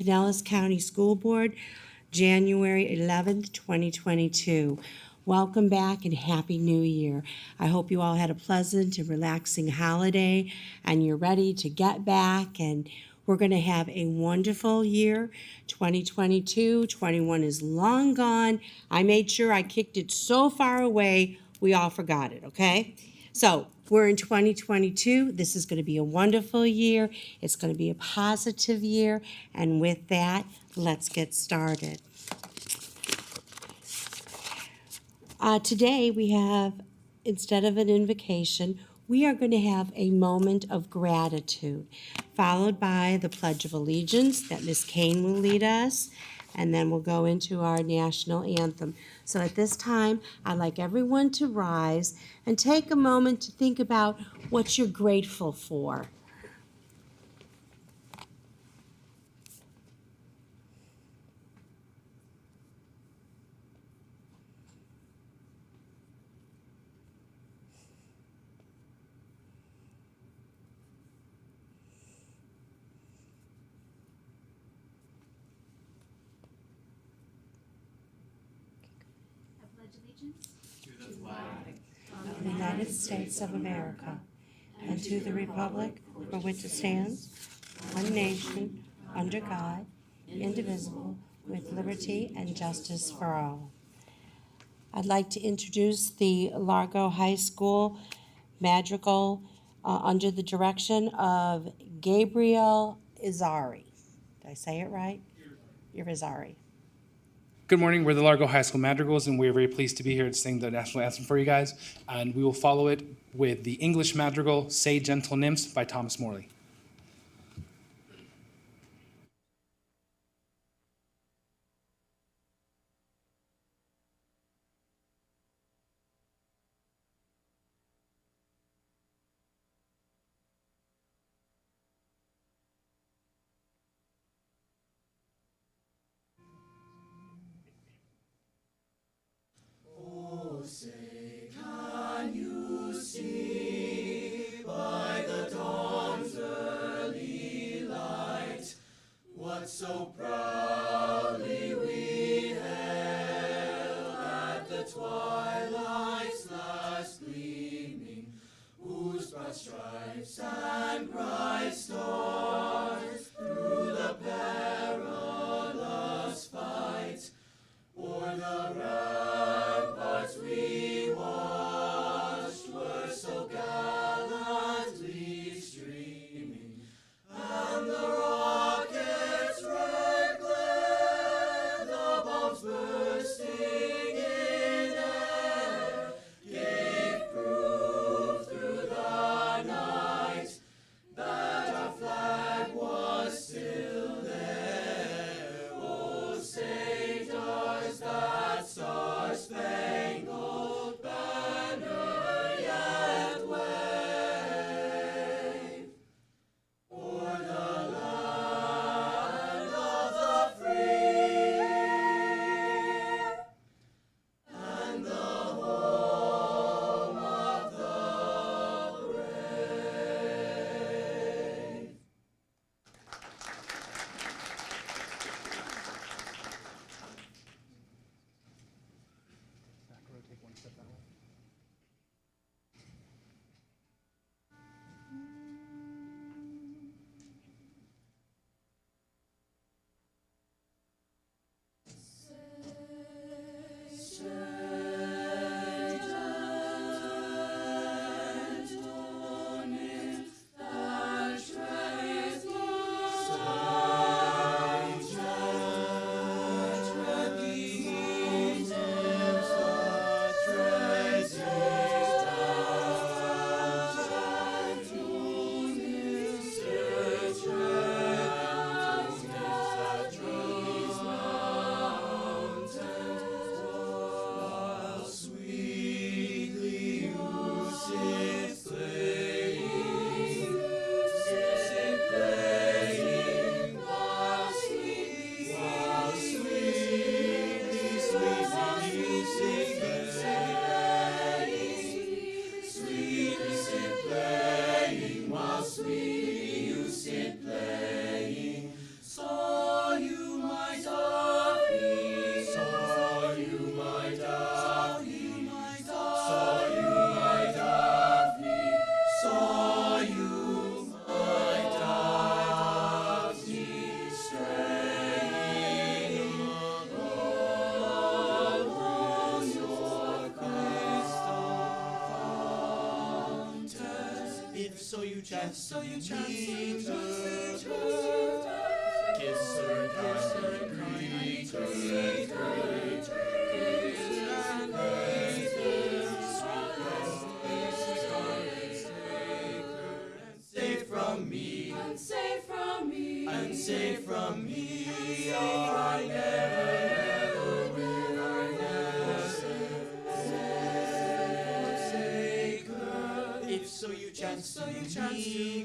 Pinellas County School Board, January 11th, 2022. Welcome back and Happy New Year. I hope you all had a pleasant and relaxing holiday and you're ready to get back, and we're going to have a wonderful year. 2022, 21 is long gone. I made sure I kicked it so far away we all forgot it, okay? So we're in 2022. This is going to be a wonderful year. It's going to be a positive year. And with that, let's get started. Today we have, instead of an invocation, we are going to have a moment of gratitude, followed by the Pledge of Allegiance that Ms. Kane will lead us, and then we'll go into our national anthem. So at this time, I'd like everyone to rise and take a moment to think about what you're grateful for. To the flag of the United States of America, and to the republic for which it stands, one nation, under God, indivisible, with liberty and justice for all. I'd like to introduce the Largo High School Madrigal under the direction of Gabriel Izari. Did I say it right? Irizarry. Good morning. We're the Largo High School Madrigals, and we're very pleased to be here to sing the national anthem for you guys. And we will follow it with the English Madrigal, Say Gentle Nymphs by Thomas Morley. Say, can you see by the dawn's early light what so proudly we hailed at the twilight's last gleaming, whose broad stripes and bright stars through the perilous fight o'er the ramparts we watched were so gallantly streaming, and the rocket's red glare, the bombs bursting in air, gave proof through the night that our flag so you chance to meet her, kiss her and greet her, kiss her and greet her, sweet from me, and say from me, and say from me, I never will, I never forsake her. If so you chance to meet her, kiss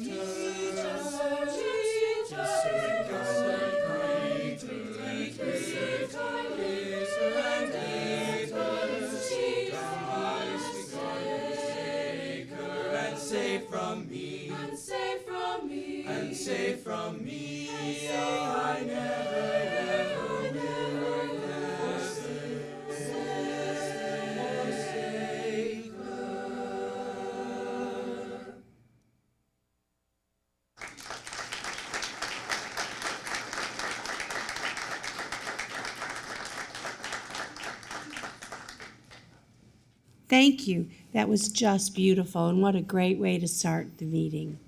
her and greet her, kiss her and greet her, sweet eyes, forsake her, and say from me, and say from me, and say from me, I never ever will forsake her. Thank you. That was just beautiful, and what a great way to start the meeting.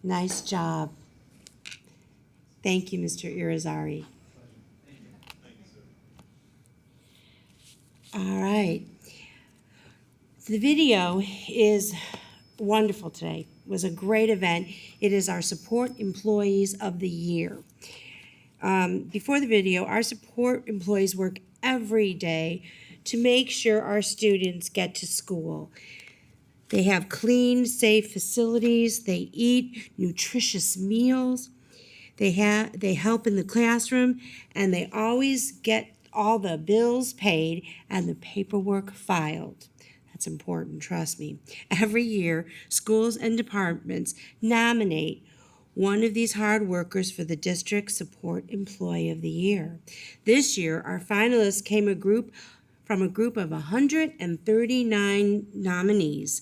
Nice job. Thank you, Mr. Irizarry. All right. The video is wonderful today. It was a great event. It is our Support Employees of the Year. Before the video, our support employees work every day to make sure our students get to school. They have clean, safe facilities. They eat nutritious meals. They help in the classroom, and they always get all the bills paid and the paperwork filed. That's important, trust me. Every year, schools and departments nominate one of these hard workers for the District Support Employee of the Year. This year, our finalists came from a group of 139 nominees,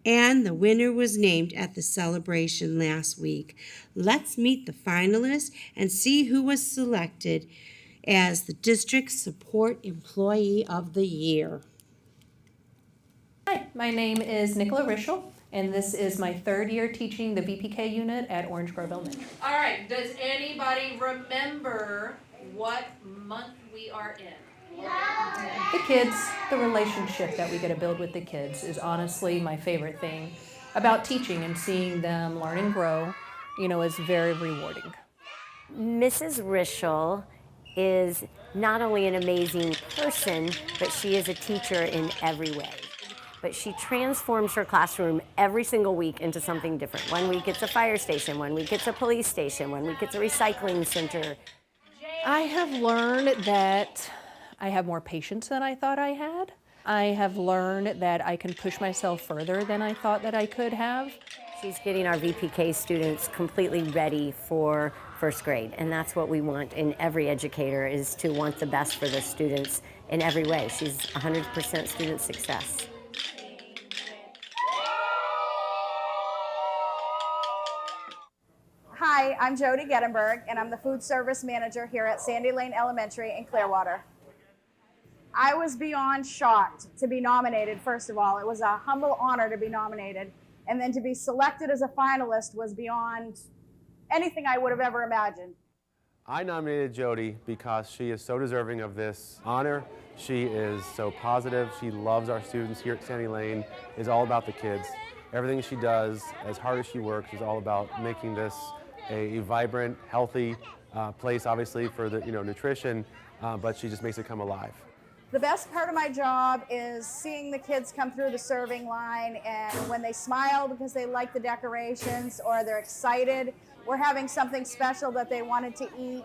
and the winner was named at the celebration last week. Let's meet the finalists and see who was selected as the District Support Employee of the Year. Hi, my name is Nicola Rischel, and this is my third year teaching the VPK unit at Orange Grove Elementary. All right, does anybody remember what month we are in? The kids, the relationship that we get to build with the kids is honestly my favorite thing about teaching, and seeing them learn and grow, is very rewarding. Mrs. Rischel is not only an amazing person, but she is a teacher in every way. But she transforms her classroom every single week into something different. One week it's a fire station, one week it's a police station, one week it's a recycling center. I have learned that I have more patience than I thought I had. I have learned that I can push myself further than I thought that I could have. She's getting our VPK students completely ready for first grade, and that's what we want in every educator, is to want the best for the students in every way. She's 100% student success. Hi, I'm Jody Gettenberg, and I'm the food service manager here at Sandy Lane Elementary in Clearwater. I was beyond shocked to be nominated, first of all. It was a humble honor to be nominated. And then to be selected as a finalist was beyond anything I would have ever imagined. I nominated Jody because she is so deserving of this honor. She is so positive. She loves our students here at Sandy Lane. It's all about the kids. Everything she does, as hard as she works, is all about making this a vibrant, healthy place, obviously, for the nutrition, but she just makes it come alive. The best part of my job is seeing the kids come through the serving line, and when they smile because they like the decorations, or they're excited, we're having something special that they wanted to eat,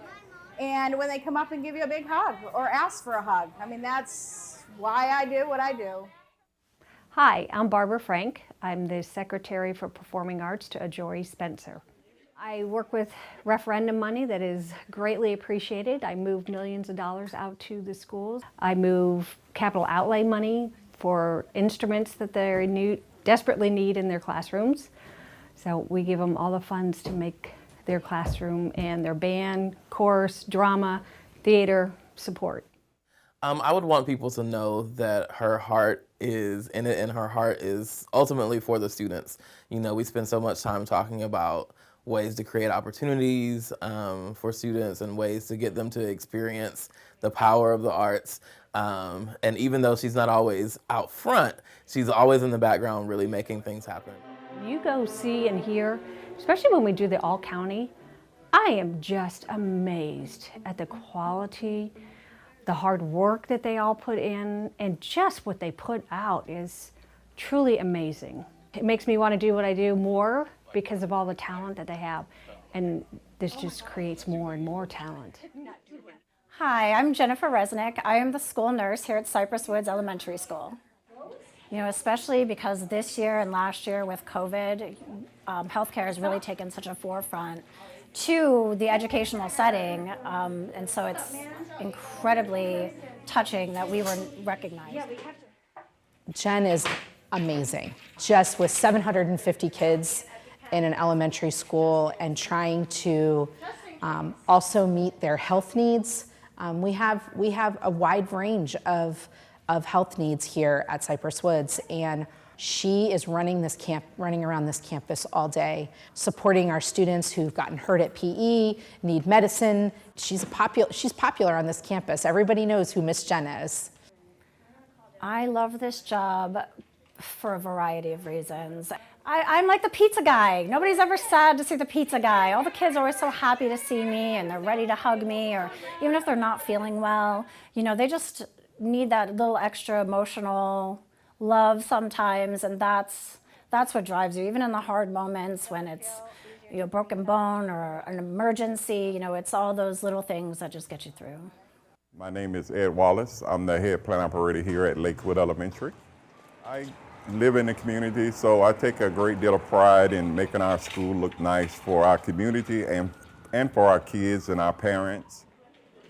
and when they come up and give you a big hug or ask for a hug. I mean, that's why I do what I do. Hi, I'm Barbara Frank. I'm the Secretary for Performing Arts to Ajori Spencer. I work with referendum money that is greatly appreciated. I move millions of dollars out to the schools. I move capital outlay money for instruments that they desperately need in their classrooms. So we give them all the funds to make their classroom and their band, chorus, drama, theater support. I would want people to know that her heart is in it and her heart is ultimately for the students. You know, we spend so much time talking about ways to create opportunities for students and ways to get them to experience the power of the arts. And even though she's not always out front, she's always in the background really making things happen. You go see and hear, especially when we do the all county, I am just amazed at the quality, the hard work that they all put in, and just what they put out is truly amazing. It makes me want to do what I do more because of all the talent that they have, and this just creates more and more talent. Hi, I'm Jennifer Resnick. I am the school nurse here at Cypress Woods Elementary School. You know, especially because this year and last year with COVID, healthcare has really taken such a forefront to the educational setting, and so it's incredibly touching that we were recognized. Jen is amazing, just with 750 kids in an elementary school and trying to also meet their health needs. We have a wide range of health needs here at Cypress Woods, and she is running around this campus all day, supporting our students who've gotten hurt at PE, need medicine. She's popular on this campus. Everybody knows who Miss Jen is. I love this job for a variety of reasons. I'm like the pizza guy. Nobody's ever sad to see the pizza guy. All the kids are always so happy to see me and they're ready to hug me, or even if they're not feeling well, you know, they just need that little extra emotional love sometimes, and that's what drives you, even in the hard moments when it's, you know, broken bone or an emergency. You know, it's all those little things that just get you through. My name is Ed Wallace. I'm the head plant operator here at Lakewood Elementary. I live in the community, so I take a great deal of pride in making our school look nice for our community and for our kids and our parents.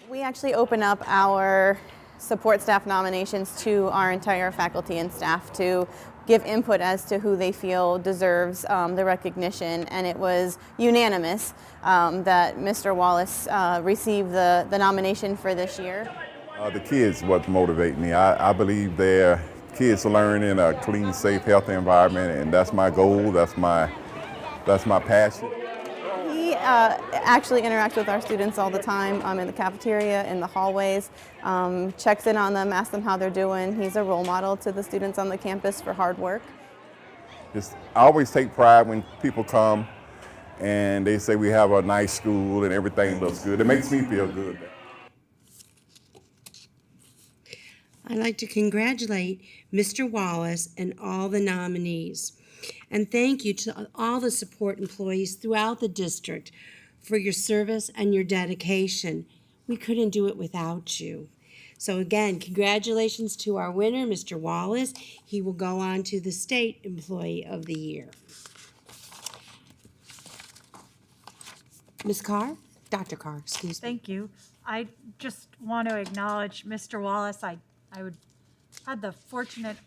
We actually open up our support staff nominations to our entire faculty and staff to give input as to who they feel deserves the recognition, and it was unanimous that Mr. Wallace received the nomination for this year. The kids what motivate me. I believe their kids learn in a clean, safe, healthy environment, and that's my goal, that's my passion. He actually interacts with our students all the time in the cafeteria, in the hallways, checks in on them, asks them how they're doing. He's a role model to the students on the campus for hard work. I always take pride when people come and they say we have a nice school and everything looks good. It makes me feel good. I'd like to congratulate Mr. Wallace and all the nominees. And thank you to all the support employees throughout the district for your service and your dedication. We couldn't do it without you. So again, congratulations to our winner, Mr. Wallace. He will go on to the State Employee of the Year. Ms. Carr? Dr. Carr, excuse me. Thank you. I just want to acknowledge Mr. Wallace. I had the fortunate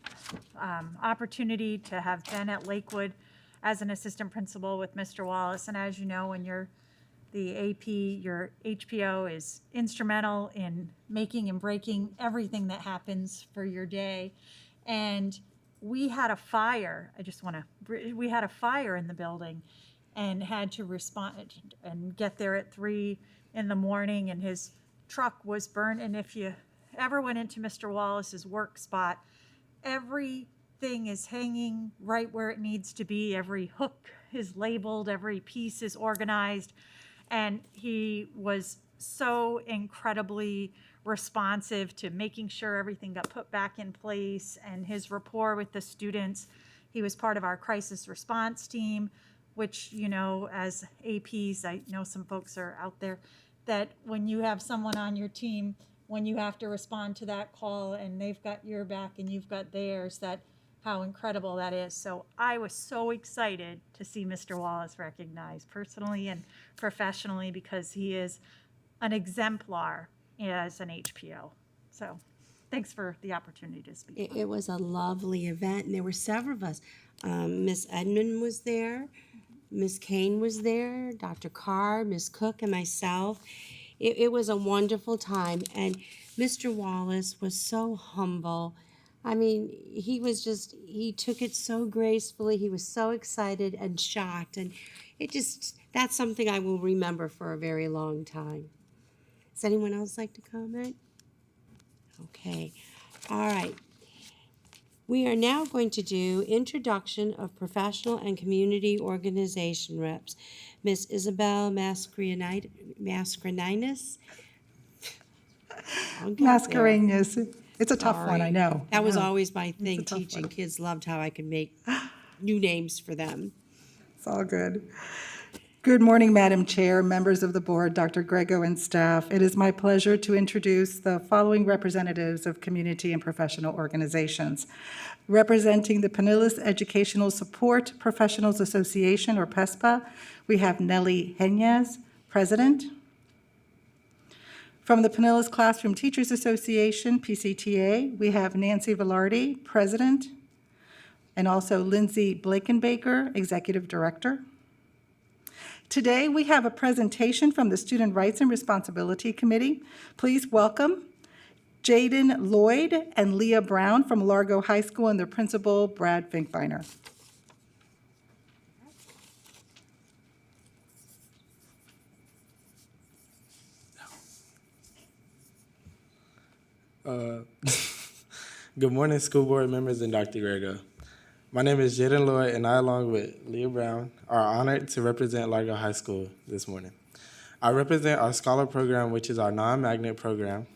opportunity to have been at Lakewood as an assistant principal with Mr. Wallace. And as you know, when you're the AP, your HPO is instrumental in making and breaking everything that happens for your day. And we had a fire. We had a fire in the building and had to respond and get there at 3 in the morning, and his truck was burned. And if you ever went into Mr. Wallace's work spot, everything is hanging right where it needs to be. Every hook is labeled, every piece is organized. And he was so incredibly responsive to making sure everything got put back in place, and his rapport with the students. He was part of our crisis response team, which, you know, as APs, I know some folks are out there, that when you have someone on your team, when you have to respond to that call and they've got your back and you've got theirs, that how incredible that is. So I was so excited to see Mr. Wallace recognized personally and professionally, because he is an exemplar as an HPO. So thanks for the opportunity to speak. It was a lovely event, and there were several of us. Miss Edmond was there, Miss Kane was there, Dr. Carr, Miss Cook, and myself. It was a wonderful time, and Mr. Wallace was so humble. I mean, he took it so gracefully. He was so excited and shocked. And that's something I will remember for a very long time. Does anyone else like to comment? Okay. All right. We are now going to do introduction of professional and community organization reps. Miss Isabel Mascarenhas. Mascarenhas. It's a tough one, I know. That was always my thing, teaching. Kids loved how I could make new names for them. It's all good. Good morning, Madam Chair, members of the board, Dr. Grego, and staff. It is my pleasure to introduce the following representatives of community and professional organizations. Representing the Pinellas Educational Support Professionals Association, or PESPA, we have Nellie Henez, President. From the Pinellas Classroom Teachers Association, PCTA, we have Nancy Velarde, President, and also Lindsay Blakenbaker, Executive Director. Today, we have a presentation from the Student Rights and Responsibility Committee. Please welcome Jaden Lloyd and Leah Brown from Largo High School and their principal, Brad Finkbeiner. Good morning, school board members and Dr. Grego. My name is Jaden Lloyd, and I, along with Leah Brown, are honored to represent Largo High School this morning. I represent our Scholar Program, which is our non-magnet program.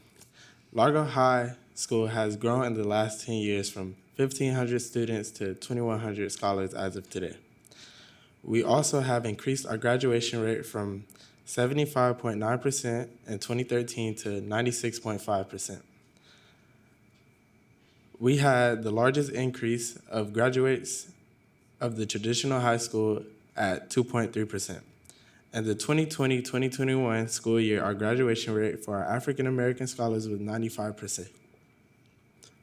Largo High School has grown in the last 10 years from 1,500 students to 2,100 scholars as of today. We also have increased our graduation rate from 75.9% in 2013 to 96.5%. We had the largest increase of graduates of the traditional high school at 2.3%. In the 2020-2021 school year, our graduation rate for our African American scholars was 95%.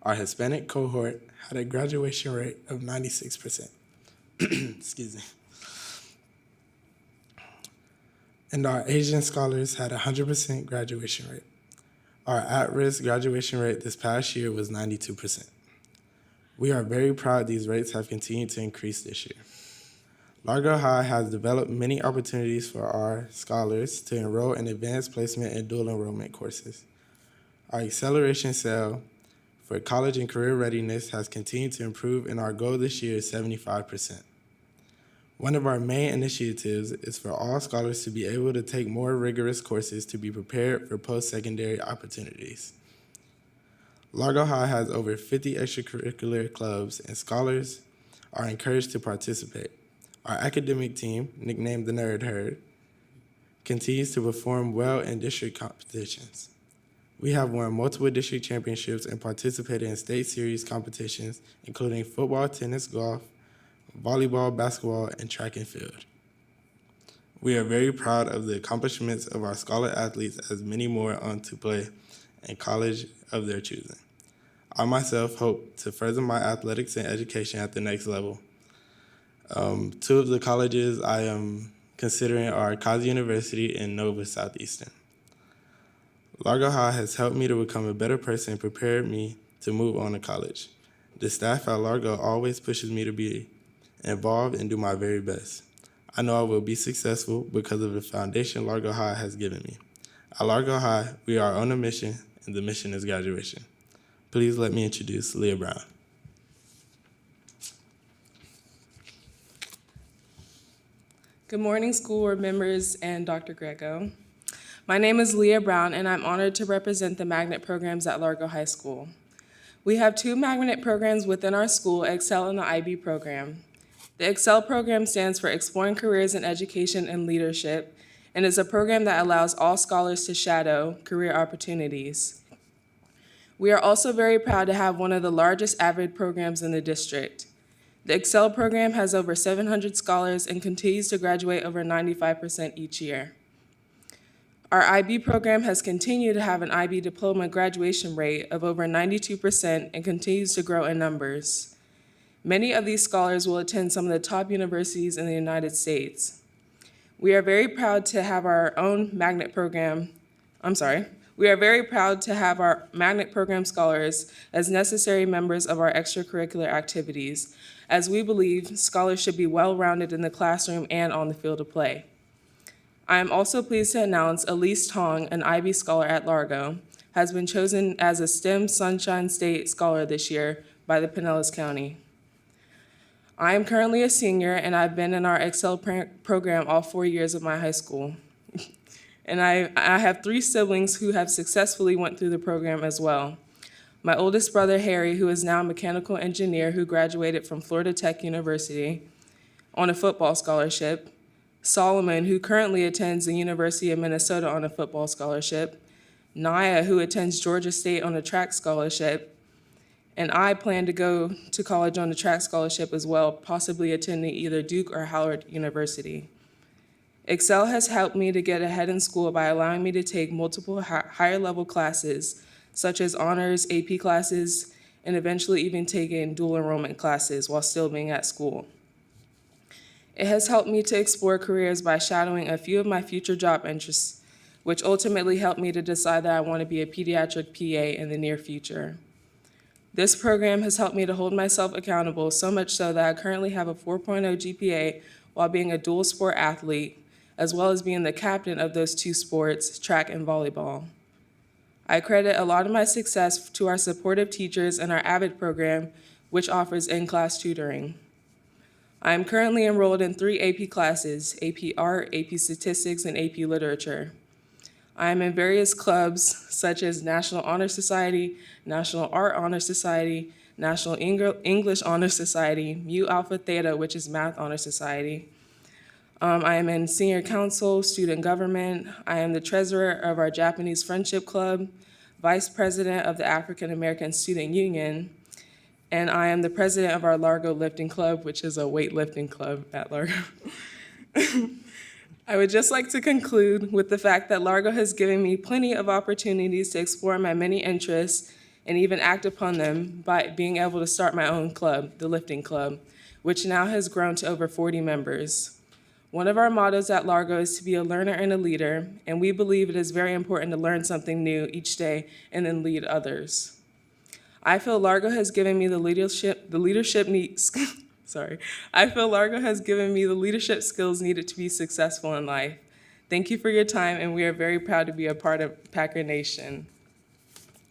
Our Hispanic cohort had a graduation rate of 96%. Excuse me. And our Asian scholars had a 100% graduation rate. Our at-risk graduation rate this past year was 92%. We are very proud these rates have continued to increase this year. Largo High has developed many opportunities for our scholars to enroll in advanced placement and dual enrollment courses. Our acceleration cell for college and career readiness has continued to improve, and our goal this year is 75%. One of our main initiatives is for all scholars to be able to take more rigorous courses to be prepared for post-secondary opportunities. Largo High has over 50 extracurricular clubs, and scholars are encouraged to participate. Our academic team, nicknamed the Nerd Herd, continues to perform well in district competitions. We have won multiple district championships and participated in state series competitions, including football, tennis, golf, volleyball, basketball, and track and field. We are very proud of the accomplishments of our scholar athletes, as many more on to play in college of their choosing. I myself hope to further my athletics and education at the next level. Two of the colleges I am considering are Kazi University and Nova Southeastern. Largo High has helped me to become a better person and prepared me to move on to college. The staff at Largo always pushes me to be involved and do my very best. I know I will be successful because of the foundation Largo High has given me. At Largo High, we are on a mission, and the mission is graduation. Please let me introduce Leah Brown. Good morning, school board members and Dr. Grego. My name is Leah Brown, and I'm honored to represent the magnet programs at Largo High School. We have two magnet programs within our school, Excel and the IB program. The Excel program stands for Exploring Careers in Education and Leadership, and is a program that allows all scholars to shadow career opportunities. We are also very proud to have one of the largest AVID programs in the district. The Excel program has over 700 scholars and continues to graduate over 95% each year. Our IB program has continued to have an IB diploma graduation rate of over 92% and continues to grow in numbers. Many of these scholars will attend some of the top universities in the United We are very proud to have our own magnet program. We are very proud to have our magnet program scholars as necessary members of our extracurricular activities, as we believe scholars should be well-rounded in the classroom and on the field of play. I am also pleased to announce Elise Tong, an IB scholar at Largo, has been chosen as a STEM Sunshine State Scholar this year by the Pinellas County. I am currently a senior, and I've been in our Excel program all 4 years of my high school. And I have 3 siblings who have successfully went through the program as well. My oldest brother, Harry, who is now a mechanical engineer who graduated from Florida Tech University on a football scholarship. Solomon, who currently attends the University of Minnesota on a football scholarship. Naya, who attends Georgia State on a track scholarship. And I plan to go to college on a track scholarship as well, possibly attending either Duke or Howard University. Excel has helped me to get ahead in school by allowing me to take multiple higher level classes, such as honors, AP classes, and eventually even taking dual enrollment classes while still being at school. It has helped me to explore careers by shadowing a few of my future job interests, which ultimately helped me to decide that I want to be a pediatric PA in the near future. This program has helped me to hold myself accountable, so much so that I currently have a 4.0 GPA while being a dual sport athlete, as well as being the captain of those 2 sports, track and volleyball. I credit a lot of my success to our supportive teachers and our AVID program, which offers in-class tutoring. I am currently enrolled in 3 AP classes, AP Art, AP Statistics, and AP Literature. I am in various clubs such as National Honor Society, National Art Honor Society, National English Honor Society, Mu Alpha Theta, which is Math Honor Society. I am in Senior Council, Student Government. I am the treasurer of our Japanese Friendship Club, vice president of the African American Student Union, and I am the president of our Largo Lifting Club, which is a weightlifting club at Largo. I would just like to conclude with the fact that Largo has given me plenty of opportunities to explore my many interests and even act upon them by being able to start my own club, the Lifting Club, which now has grown to over 40 members. One of our mottos at Largo is to be a learner and a leader, and we believe it is very important to learn something new each day and then lead others. I feel Largo has given me the leadership skills needed to be successful in life. Thank you for your time, and we are very proud to be a part of Packer Nation.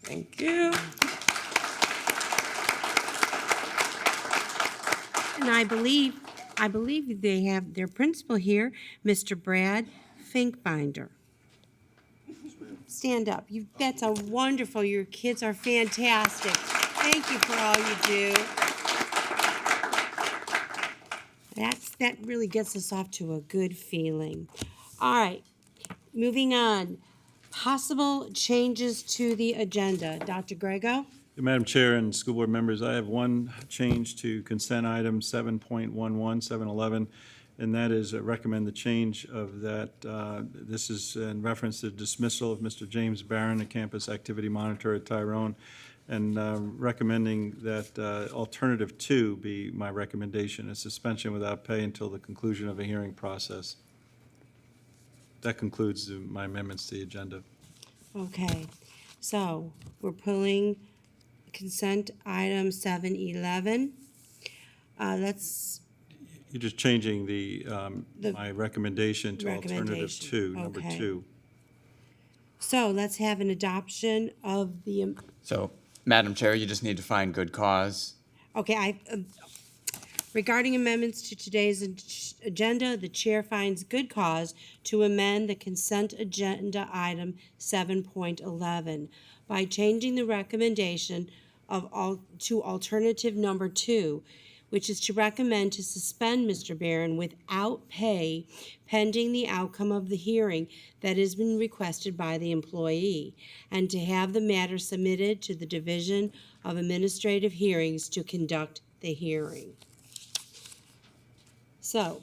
Thank you. And I believe they have their principal here, Mr. Brad Finkbinder. Stand up. That's a wonderful. Your kids are fantastic. Thank you for all you do. That really gets us off to a good feeling. All right, moving on. Possible changes to the agenda. Dr. Grego? Madam Chair and school board members, I have one change to consent item 7.11, 711, and that is recommend the change of that. This is in reference to dismissal of Mr. James Barron, a campus activity monitor at Tyrone, and recommending that alternative 2 be my recommendation, a suspension without pay until the conclusion of a hearing process. That concludes my amendments to the agenda. Okay, so we're pulling consent item 711. You're just changing my recommendation to alternative 2, number okay. 2. So let's have an adoption of the. So, Madam Chair, you just need to find good cause. Okay, regarding amendments to today's agenda, the chair finds good cause to amend the consent agenda item 7.11 by changing the recommendation to alternative number 2, which is to recommend to suspend Mr. Barron without pay pending the outcome of the hearing that has been requested by the employee, and to have the matter submitted to the Division of Administrative Hearings to conduct the hearing. So,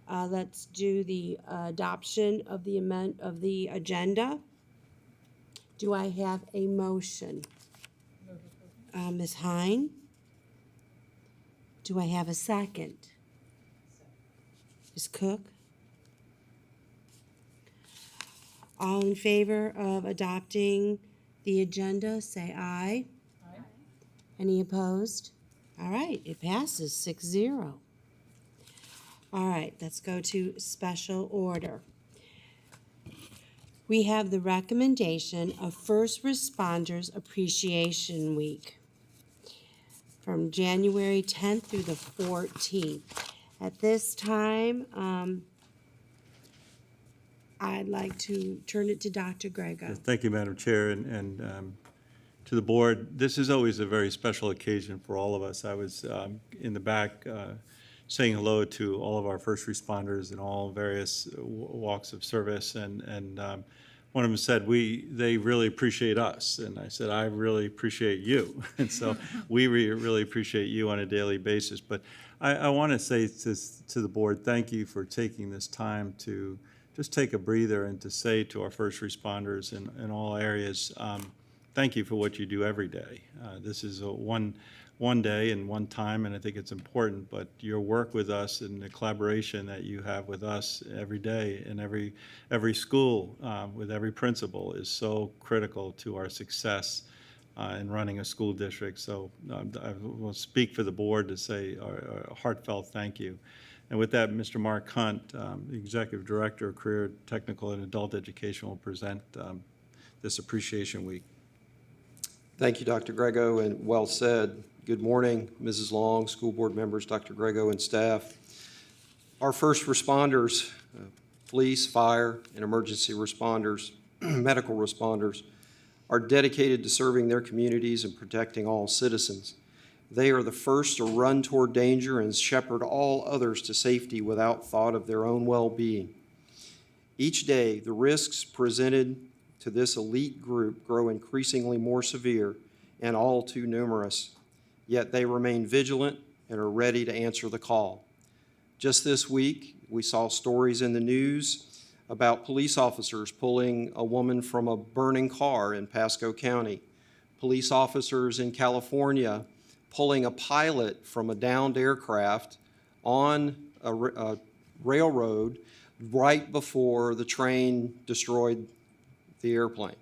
let's do the adoption of the agenda. Do I have a motion? Ms. Hine? Do I have a second? Ms. Cook? All in favor of adopting the agenda, say aye. Aye. Any opposed? All right, it passes 6-0. All right, let's go to special order. We have the recommendation of First Responders Appreciation Week from January 10th through the 14th. At this time, I'd like to turn it to Dr. Grego. Thank you, Madam Chair, and to the board. This is always a very special occasion for all of us. I was in the back saying hello to all of our first responders in all various walks of service, and one of them said, they really appreciate us, and I said, I really appreciate you, and so we really appreciate you on a daily basis. But I want to say to the board, thank you for taking this time to just take a breather and to say to our first responders in all areas, thank you for what you do every day. This is one day and one time, and I think it's important, but your work with us and the collaboration that you have with us every day in every school with every principal is so critical to our success in running a school district. So I will speak for the board to say a heartfelt thank you. And with that, Mr. Mark Hunt, the Executive Director of Career, Technical, and Adult Education, will present this Appreciation Week. Thank you, Dr. Grego, and well said. Good morning, Mrs. Long, school board members, Dr. Grego, and staff. Our first responders, police, fire, and emergency responders, medical responders, are dedicated to serving their communities and protecting all citizens. They are the first to run toward danger and shepherd all others to safety without thought of their own well-being. Each day, the risks presented to this elite group grow increasingly more severe and all too numerous, yet they remain vigilant and are ready to answer the call. Just this week, we saw stories in the news about police officers pulling a woman from a burning car in Pasco County, police officers in California pulling a pilot from a downed aircraft on a railroad right before the train destroyed the airplane.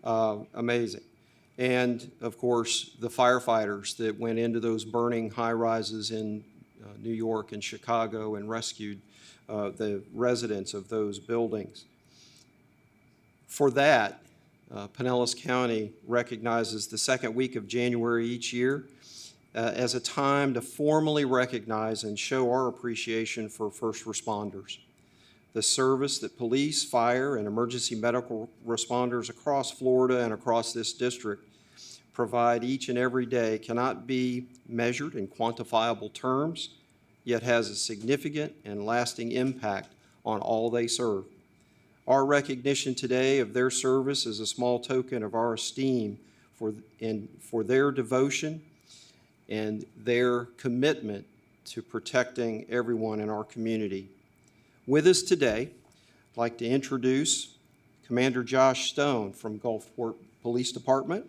Amazing. And of course, the firefighters that went into those burning high-rises in New York and Chicago and rescued the residents of those buildings. For that, Pinellas County recognizes the second week of January each year as a time to formally recognize and show our appreciation for first responders. The service that police, fire, and emergency medical responders across Florida and across this district provide each and every day cannot be measured in quantifiable terms, yet has a significant and lasting impact on all they serve. Our recognition today of their service is a small token of our esteem for their devotion and their commitment to protecting everyone in our community. With us today, I'd like to introduce Commander Josh Stone from Gulfport Police Department,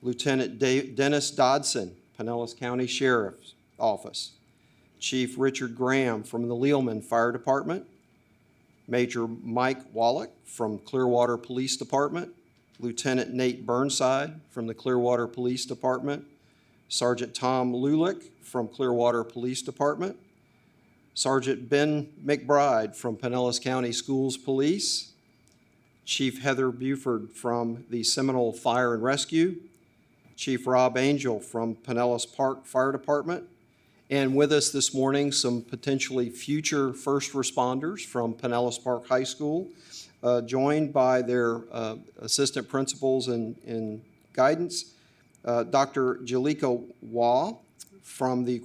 Lieutenant Dennis Dodson, Pinellas County Sheriff's Office, Chief Richard Graham from the Lealman Fire Department, Major Mike Wallach from Clearwater Police Department, Lieutenant Nate Burnside from the Clearwater Police Department, Sergeant Tom Lulick from Clearwater Police Department, Sergeant Ben McBride from Pinellas County Schools Police, Chief Heather Buford from the Seminole Fire and Rescue, Chief Rob Angel from Pinellas Park Fire Department, and with us this morning, some potentially future first responders from Pinellas Park High School, joined by their assistant principals and guidance, Dr. Jalika Waugh from the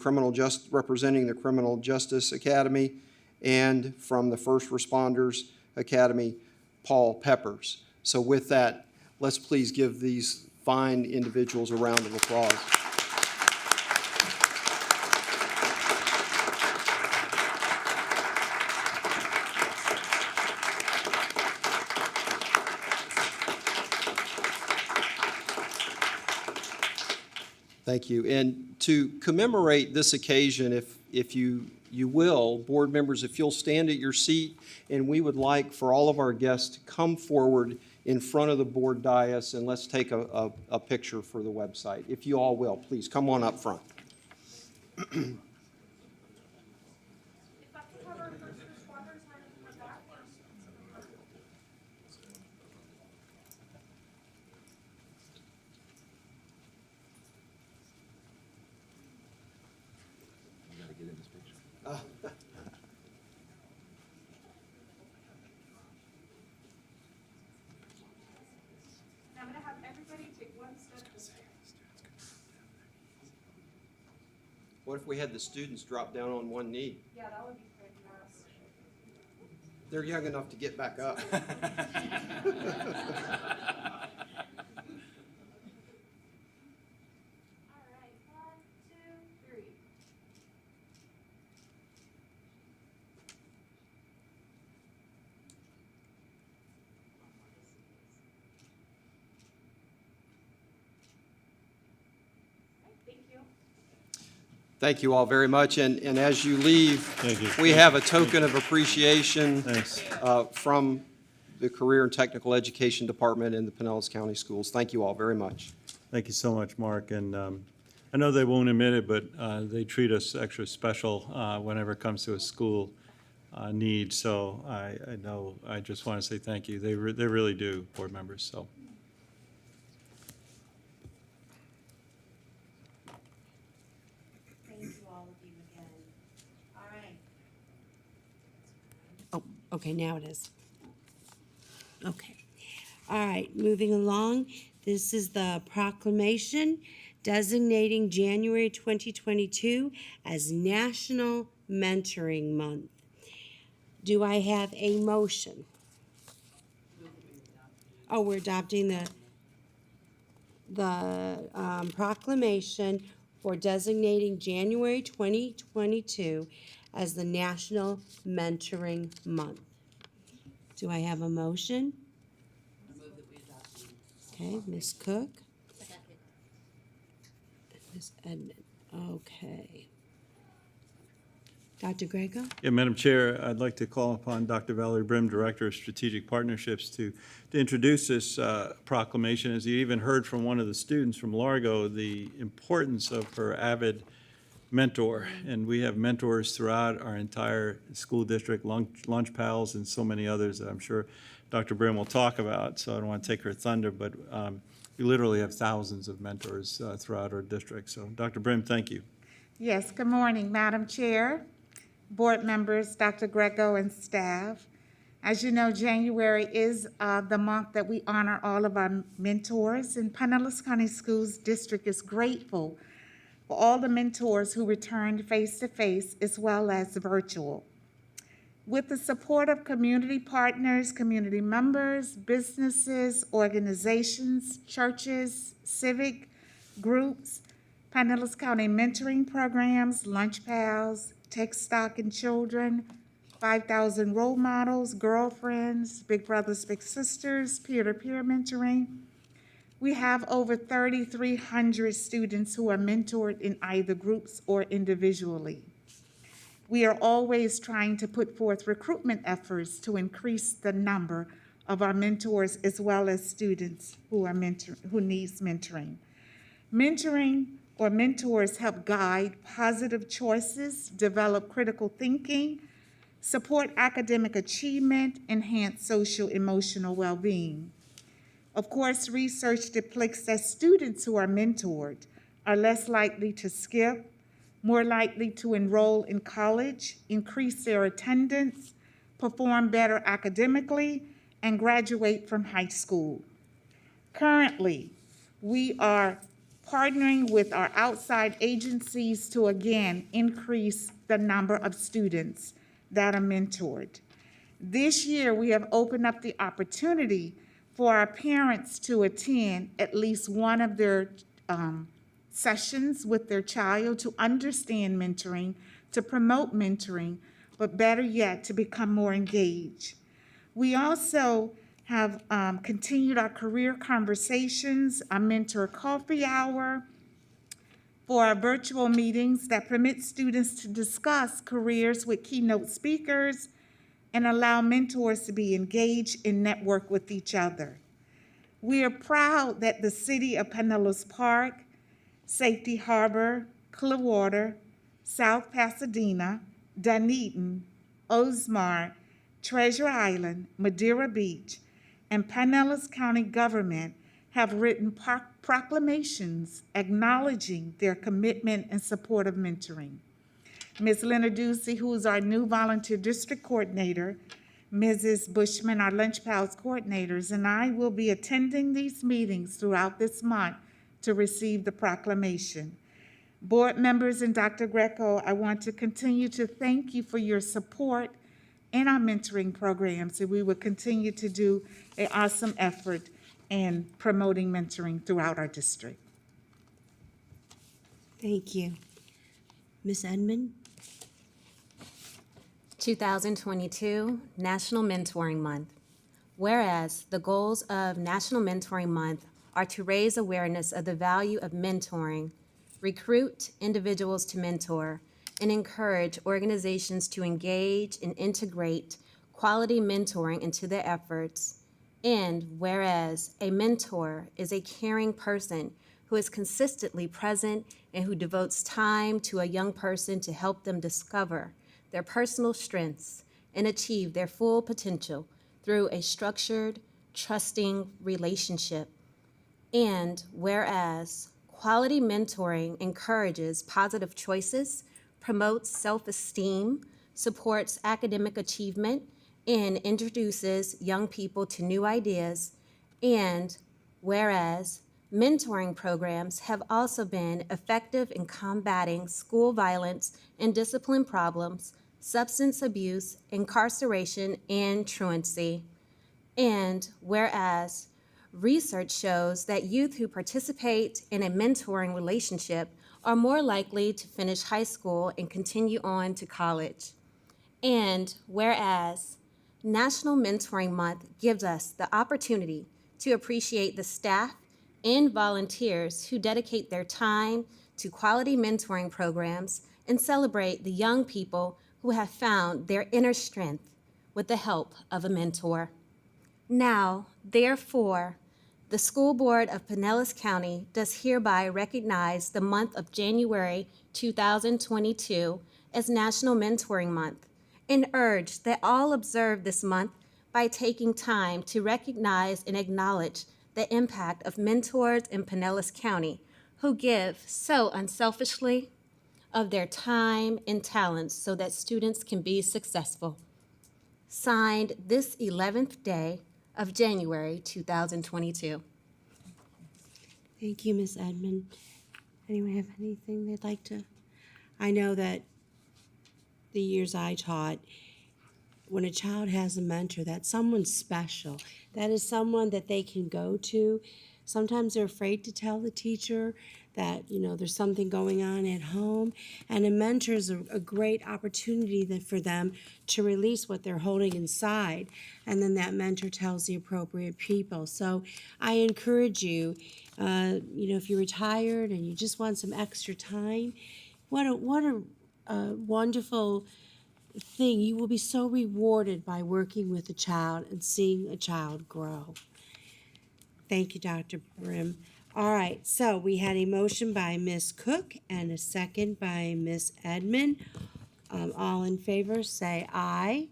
representing the Criminal Justice Academy, and from the First Responders Academy, Paul Peppers. So with that, let's please give these fine individuals a round of applause. Thank you. And to commemorate this occasion, if you you will. Board members, if you'll stand at your seat, and we would like for all of our guests to come forward in front of the board dais, and let's take a picture for the website. If you all will, please come on up front. What if we had the students drop down on one knee? Yeah, that would be fantastic. They're young enough to get back up. Thank you all very much. And as you leave, we have a token of appreciation from the Career and Technical Education Department in the Pinellas County Schools. Thank you all very much. Thank you so much, Mark. And I know they won't admit it, but they treat us extra special whenever it comes to a school need. So I know I just want to say thank you. They really do, board members. So. Okay, now it is. Okay. All right, moving along. This is the proclamation designating January 2022 as National Mentoring Month. Do I have a motion? Oh, we're adopting the proclamation for designating January 2022 as the National Mentoring Month. Do I have a motion? Okay, Ms. Cook. Ms. Edmond. Okay. Dr. Grego? Yeah, Madam Chair, I'd like to call upon Dr. Valerie Brim, Director of Strategic Partnerships, to introduce this proclamation. As you even heard from one of the students from Largo, the importance of her avid mentor, and we have mentors throughout our entire school district, lunch pals, and so many others that I'm sure Dr. Brim will talk about, so I don't want to take her thunder, but we literally have thousands of mentors throughout our district. So Dr. Brim, thank you. Yes, good morning, Madam Chair, board members, Dr. Grego, and staff. As you know, January is the month that we honor all of our mentors, and Pinellas County Schools District is grateful for all the mentors who returned face-to-face as well as virtual. With the support of community partners, community members, businesses, organizations, churches, civic groups, Pinellas County mentoring programs, Lunch Pals, Tech Stock and Children, 5,000 Role Models, Girlfriends, Big Brothers, Big Sisters, peer-to-peer mentoring, we have over 3,300 students who are mentored in either groups or individually. We are always trying to put forth recruitment efforts to increase the number of our mentors as well as students who needs mentoring. Mentoring or mentors help guide positive choices, develop critical thinking, support academic achievement, enhance social emotional well-being. Of course, research depicts that students who are mentored are less likely to skip, more likely to enroll in college, increase their attendance, perform better academically, and graduate from high school. Currently, we are partnering with our outside agencies to again increase the number of students that are mentored. This year, we have opened up the opportunity for our parents to attend at least one of their sessions with their child to understand mentoring, to promote mentoring, but better yet, to become more engaged. We also have continued our career conversations, a mentor coffee hour, for our virtual meetings that permit students to discuss careers with keynote speakers and allow mentors to be engaged and network with each other. We are proud that the City of Pinellas Park, Safety Harbor, Clearwater, South Pasadena, Dunedin, Osmar, Treasure Island, Madeira Beach, and Pinellas County government have written proclamations acknowledging their commitment and support of mentoring. Ms. Leonard Ducey, who is our new volunteer district coordinator, Mrs. Bushman, our Lunch Pals coordinators, and I will be attending these meetings throughout this month to receive the proclamation. Board members and Dr. Greco, I want to continue to thank you for your support in our mentoring programs, and we will continue to do an awesome effort in promoting mentoring throughout our district. Thank you. Ms. Edmond? 2022 National Mentoring Month. Whereas the goals of National Mentoring Month are to raise awareness of the value of mentoring, recruit individuals to mentor, and encourage organizations to engage and integrate quality mentoring into their efforts. And whereas a mentor is a caring person who is consistently present and who devotes time to a young person to help them discover their personal strengths and achieve their full potential through a structured, trusting relationship. And whereas quality mentoring encourages positive choices, promotes self-esteem, supports academic achievement, and introduces young people to new ideas. And whereas mentoring programs have also been effective in combating school violence and discipline problems, substance abuse, incarceration, and truancy. And whereas research shows that youth who participate in a mentoring relationship are more likely to finish high school and continue on to college. And whereas National Mentoring Month gives us the opportunity to appreciate the staff and volunteers who dedicate their time to quality mentoring programs and celebrate the young people who have found their inner strength with the help of a mentor. Now, therefore, the School Board of Pinellas County does hereby recognize the month of January 2022 as National Mentoring Month and urge that all observe this month by taking time to recognize and acknowledge the impact of mentors in Pinellas County who give so unselfishly of their time and talents so that students can be successful. Signed this 11th day of January 2022. Thank you, Ms. Edmond. Anyone have anything they'd like to? I know that the years I taught, when a child has a mentor, that's someone special. That is someone that they can go to. Sometimes they're afraid to tell the teacher that, there's something going on at home. And a mentor is a great opportunity for them to release what they're holding inside. And then that mentor tells the appropriate people. So I encourage you, if you're retired and you just want some extra time, what a wonderful thing. You will be so rewarded by working with a child and seeing a child grow. Thank you, Dr. Brim. All right, so we had a motion by Ms. Cook and a second by Ms. Edmond. All in favor, say aye.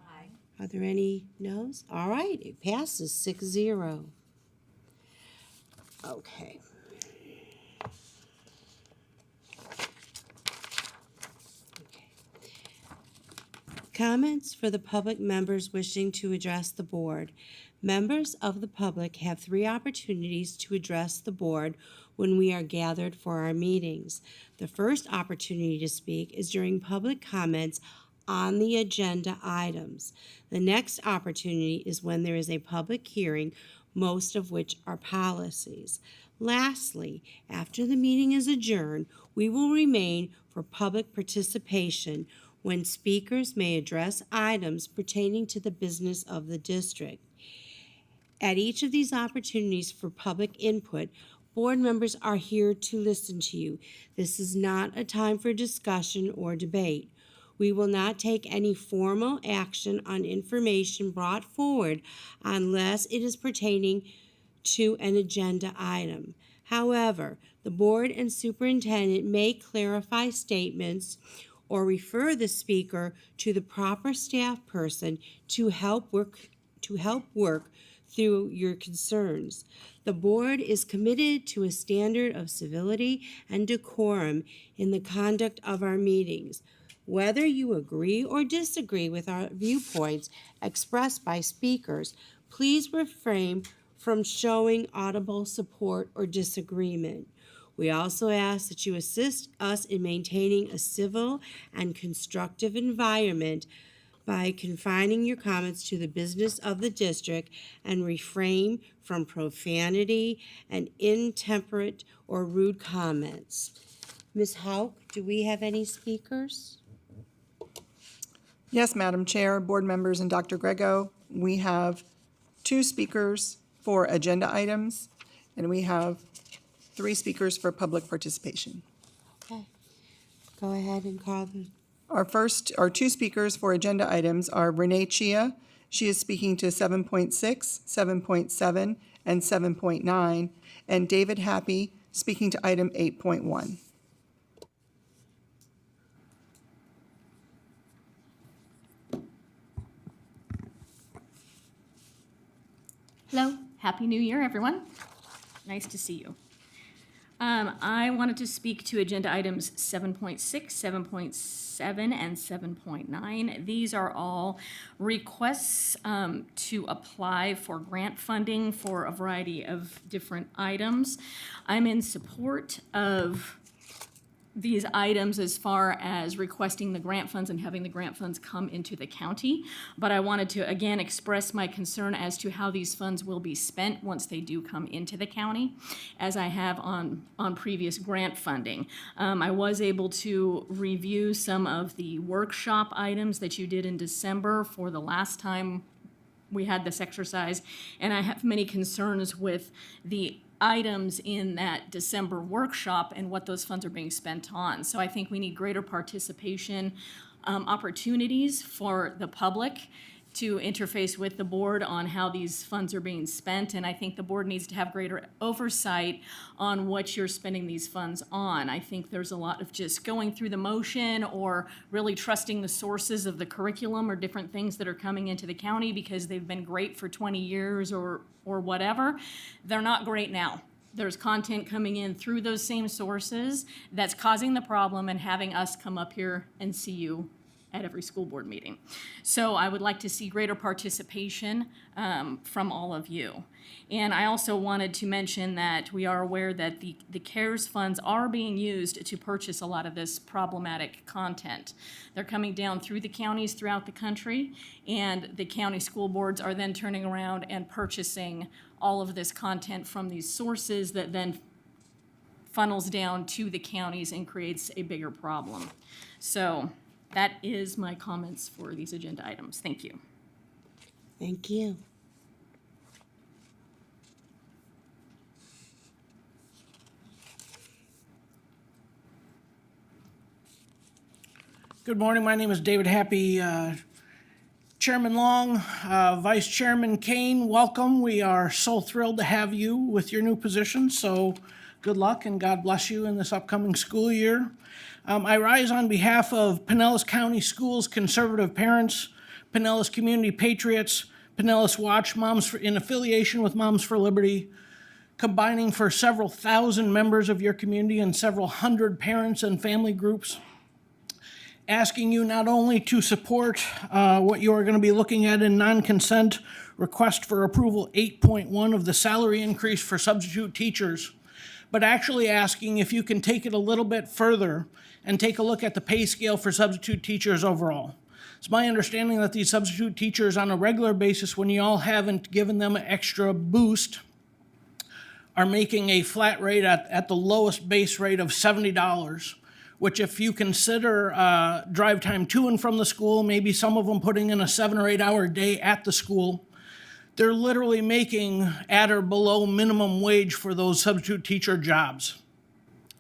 Aye. Are there any no's? All right, it passes 6-0. Okay. Comments for the public members wishing to address the board. Members of the public have 3 opportunities to address the board when we are gathered for our meetings. The first opportunity to speak is during public comments on the agenda items. The next opportunity is when there is a public hearing, most of which are policies. Lastly, after the meeting is adjourned, we will remain for public participation when speakers may address items pertaining to the business of the district. At each of these opportunities for public input, Board members are here to listen to you. This is not a time for discussion or debate. We will not take any formal action on information brought forward unless it is pertaining to an agenda item. However, the board and superintendent may clarify statements or refer the speaker to the proper staff person to help work through your concerns. The board is committed to a standard of civility and decorum in the conduct of our meetings. Whether you agree or disagree with our viewpoints expressed by speakers, please refrain from showing audible support or disagreement. We also ask that you assist us in maintaining a civil and constructive environment by confining your comments to the business of the district and refrain from profanity and intemperate or rude comments. Ms. Hauk, do we have any speakers? Yes, Madam Chair, board members, and Dr. Grego, we have 2 speakers for agenda items, and we have 3 speakers for public participation. Okay. Go ahead and call them. Our 2 speakers for agenda items are Renee Chia. She is speaking to 7.6, 7.7, and 7.9, and David Happy speaking to item 8.1. Hello, Happy New Year, everyone. Nice to see you. I wanted to speak to agenda items 7.6, 7.7, and 7.9. These are all requests to apply for grant funding for a variety of different items. I'm in support of these items as far as requesting the grant funds and having the grant funds come into the county. But I wanted to, again, express my concern as to how these funds will be spent once they do come into the county, as I have on previous grant funding. I was able to review some of the workshop items that you did in December for the last time we had this exercise, and I have many concerns with the items in that December workshop and what those funds are being spent on. So I think we need greater participation opportunities for the public to interface with the board on how these funds are being spent, and I think the board needs to have greater oversight on what you're spending these funds on. I think there's a lot of just going through the motion or really trusting the sources of the curriculum or different things that are coming into the county because they've been great for 20 years or whatever. They're not great now. There's content coming in through those same sources that's causing the problem and having us come up here and see you at every school board meeting. So I would like to see greater participation from all of you. And I also wanted to mention that we are aware that the CARES funds are being used to purchase a lot of this problematic content. They're coming down through the counties throughout the country, and the county school boards are then turning around and purchasing all of this content from these sources that then funnels down to the counties and creates a bigger problem. So that is my comments for these agenda items. Thank you. Thank you. Good morning. My name is David Happy. Chairman Long, Vice Chairman Kane, welcome. We are so thrilled to have you with your new position. So good luck and God bless you in this upcoming school year. I rise on behalf of Pinellas County Schools Conservative Parents, Pinellas Community Patriots, Pinellas Watch, in affiliation with Moms for Liberty, combining for several thousand members of your community and several hundred parents and family groups, asking you not only to support what you are going to be looking at in non-consent request for approval 8.1 of the salary increase for substitute teachers, but actually asking if you can take it a little bit further and take a look at the pay scale for substitute teachers overall. It's my understanding that these substitute teachers on a regular basis, when you all haven't given them an extra boost, are making a flat rate at the lowest base rate of $70, which if you consider drive time to and from the school, maybe some of them putting in a 7 or 8 hour day at the school, they're literally making at or below minimum wage for those substitute teacher jobs.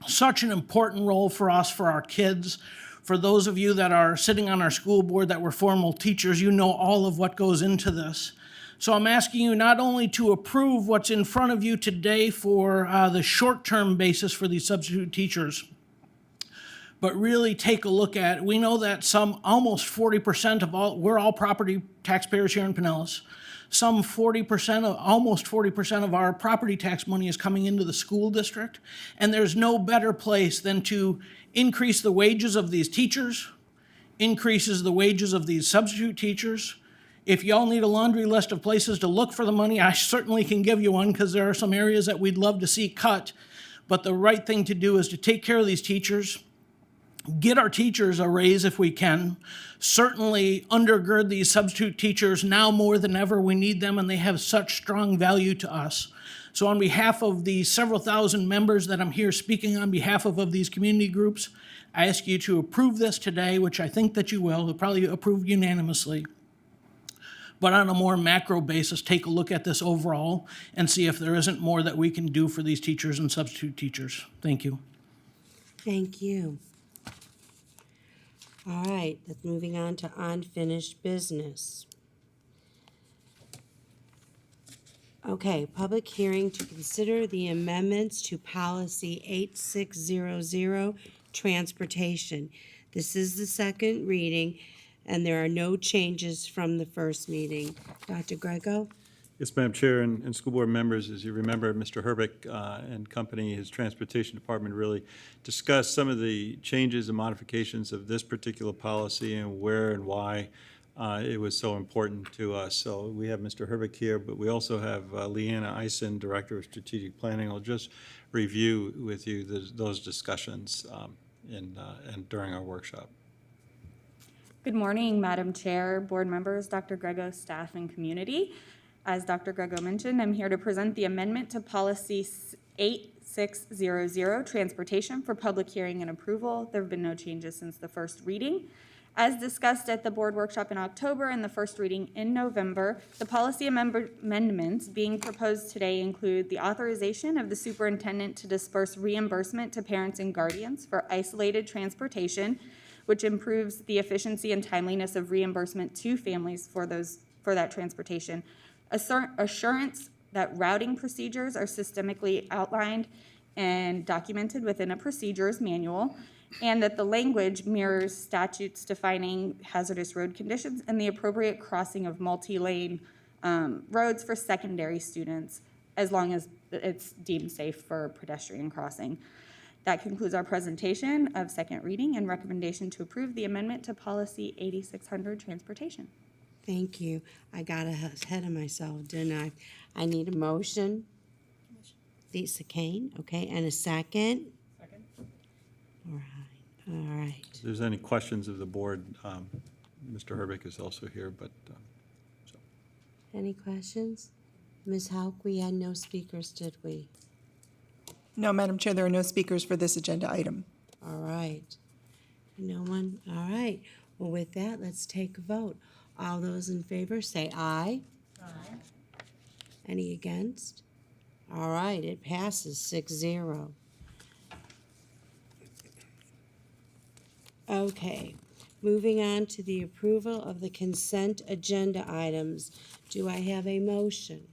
Such an important role for us, for our kids. For those of you that are sitting on our school board that were formal teachers, you know all of what goes into this. So I'm asking you not only to approve what's in front of you today for the short-term basis for these substitute teachers, but really take a look at, we know that almost 40% of we're all property taxpayers here in Pinellas. Almost 40% of our property tax money is coming into the school district, and there's no better place than to increase the wages of these teachers, increases the wages of these substitute teachers. If y'all need a laundry list of places to look for the money, I certainly can give you one, because there are some areas that we'd love to see cut. But the right thing to do is to take care of these teachers, get our teachers a raise if we can, certainly undergird these substitute teachers. Now more than ever, we need them, and they have such strong value to us. So on behalf of the several thousand members that I'm here speaking on behalf of these community groups, I ask you to approve this today, which I think that you will. You'll probably approve unanimously. But on a more macro basis, take a look at this overall and see if there isn't more that we can do for these teachers and substitute teachers. Thank you. Thank you. All right, that's moving on to unfinished business. Okay, public hearing to consider the amendments to policy 8600, transportation. This is the second reading, and there are no changes from the first meeting. Dr. Grego? Yes, Madam Chair and school board members, as you remember, Mr. Herbeck and company, his transportation department, really discussed some of the changes and modifications of this particular policy and where and why it was so important to us. So we have Mr. Herbeck here, but we also have Leanna Eisen, Director of Strategic Planning. I'll just review with you those discussions and during our workshop. Good morning, Madam Chair, board members, Dr. Grego, staff, and community. As Dr. Grego mentioned, I'm here to present the amendment to policy 8600, transportation, for public hearing and approval. There have been no changes since the first reading. As discussed at the board workshop in October and the first reading in November, the policy amendments being proposed today include the authorization of the superintendent to disperse reimbursement to parents and guardians for isolated transportation, which improves the efficiency and timeliness of reimbursement to families for that transportation. Assurance that routing procedures are systemically outlined and documented within a procedures manual, and that the language mirrors statutes defining hazardous road conditions and the appropriate crossing of multi-lane roads for secondary students, as long as it's deemed safe for pedestrian crossing. That concludes our presentation of second reading and recommendation to approve the amendment to policy 8600, transportation. Thank you. I got ahead of myself, didn't I? I need a motion. Lisa Kane, okay, and a second? Second. All right. If there's any questions of the board, Mr. Herbeck is also here, but so. Any questions? Ms. Hauk, we had no speakers, did we? No, Madam Chair, there are no speakers for this agenda item. All right. No one? All right. Well, with that, let's take a vote. All those in favor say aye. Aye. Any against? All right, it passes 6-0. Okay, moving on to the approval of the consent agenda items. Do I have a motion?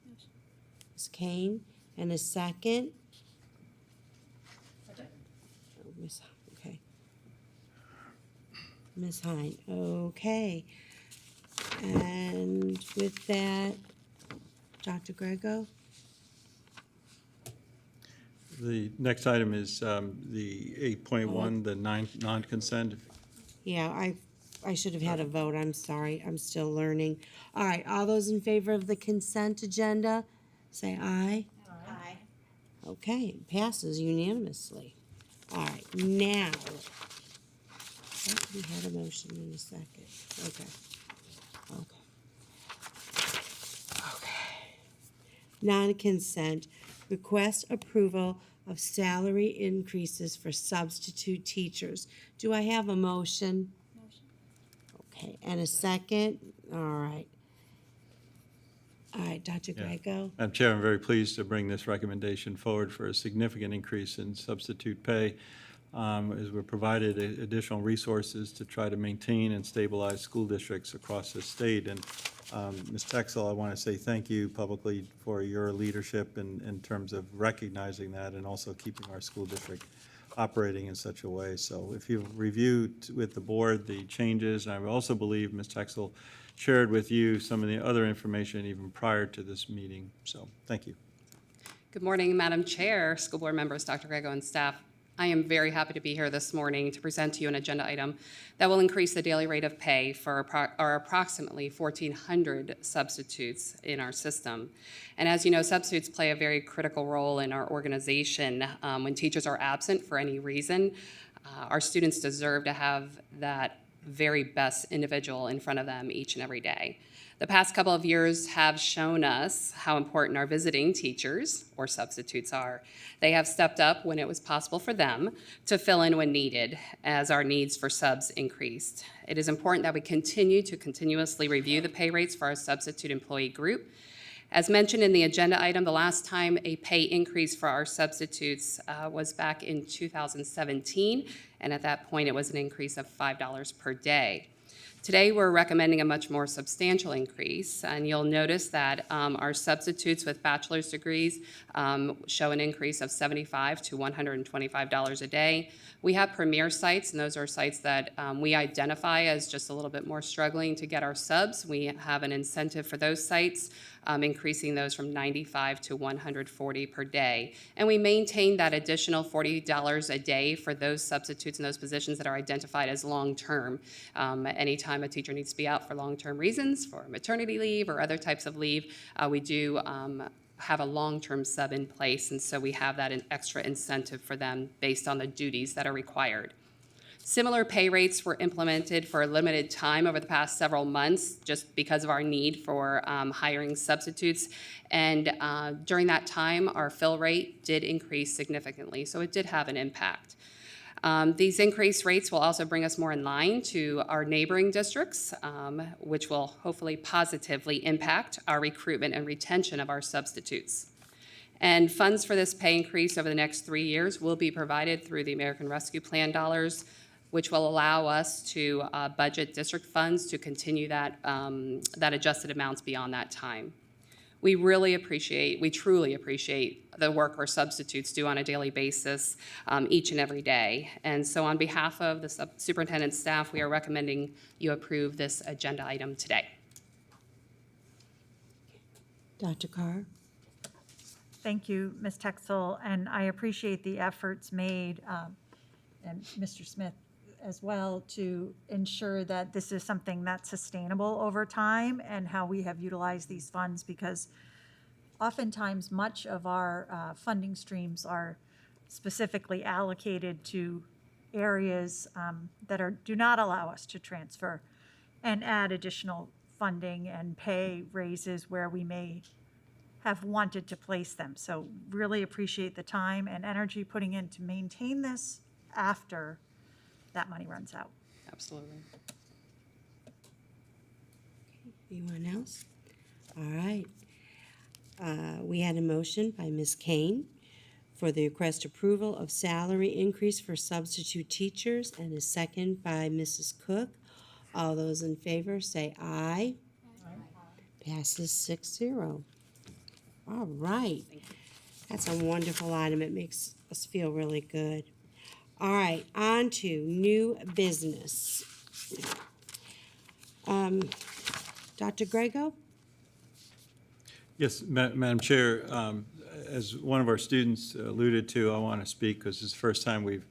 Ms. Kane, and a second? Okay. Ms. Hine, okay. And with that, Dr. Grego? The next item is the 8.1, the non-consent. Yeah, I should have had a vote. I'm sorry. I'm still learning. All right, all those in favor of the consent agenda, say aye. Aye. Okay, it passes unanimously. All right, now, we had a motion in a second. Okay. Non-consent, request approval of salary increases for substitute teachers. Do I have a motion? Motion. Okay, and a second? All right. right, Dr. Grego. Madam Chair, I'm very pleased to bring this recommendation forward for a significant increase in substitute pay as we're provided additional resources to try to maintain and stabilize school districts across the state. And Ms. Texel, I want to say thank you publicly for your leadership in terms of recognizing that and also keeping our school district operating in such a way. So if you've reviewed with the board the changes, I also believe Ms. Texel shared with you some of the other information even prior to this meeting. So thank you. Good morning, Madam Chair, school board members, Dr. Grego, and staff. I am very happy to be here this morning to present to you an agenda item that will increase the daily rate of pay for our approximately 1,400 substitutes in our system. And as you know, substitutes play a very critical role in our organization. When teachers are absent for any reason, our students deserve to have that very best individual in front of them each and every day. The past couple of years have shown us how important our visiting teachers or substitutes are. They have stepped up when it was possible for them to fill in when needed as our needs for subs increased. It is important that we continue to continuously review the pay rates for our substitute employee group. As mentioned in the agenda item, the last time a pay increase for our substitutes was back in 2017, and at that point it was an increase of $5 per day. Today, we're recommending a much more substantial increase, and you'll notice that our substitutes with bachelor's degrees show an increase of $75 to $125 a day. We have premier sites, and those are sites that we identify as just a little bit more struggling to get our subs. We have an incentive for those sites, increasing those from $95 to $140 per day. And we maintain that additional $40 a day for those substitutes and those positions that are identified as long-term. Anytime a teacher needs to be out for long-term reasons, for maternity leave or other types of leave, we do have a long-term sub in place, and so we have that extra incentive for them based on the duties that are required. Similar pay rates were implemented for a limited time over the past several months just because of our need for hiring substitutes, and during that time our fill rate did increase significantly, so it did have an impact. These increased rates will also bring us more in line to our neighboring districts, which will hopefully positively impact our recruitment and retention of our substitutes. And funds for this pay increase over the next 3 years will be provided through the American Rescue Plan dollars, which will allow us to budget district funds to continue that adjusted amounts beyond that time. We truly appreciate the work our substitutes do on a daily basis each and every day. And so on behalf of the superintendent's staff, we are recommending you approve this agenda item today. Dr. Carr? Thank you, Ms. Texel, and I appreciate the efforts made, and Mr. Smith as well, to ensure that this is something that's sustainable over time and how we have utilized these funds, because oftentimes much of our funding streams are specifically allocated to areas that do not allow us to transfer and add additional funding and pay raises where we may have wanted to place them. So really appreciate the time and energy putting in to maintain this after that money runs out. Absolutely. Anyone else? All right. We had a motion by Ms. Kane for the request approval of salary increase for substitute teachers, and a second by Mrs. Cook. All those in favor say aye. Aye. Passes 6-0. All right. That's a wonderful item. It makes us feel really good. All right, on to new business. Dr. Grego? Yes, Madam Chair, as one of our students alluded to, I want to speak because it's the first time we've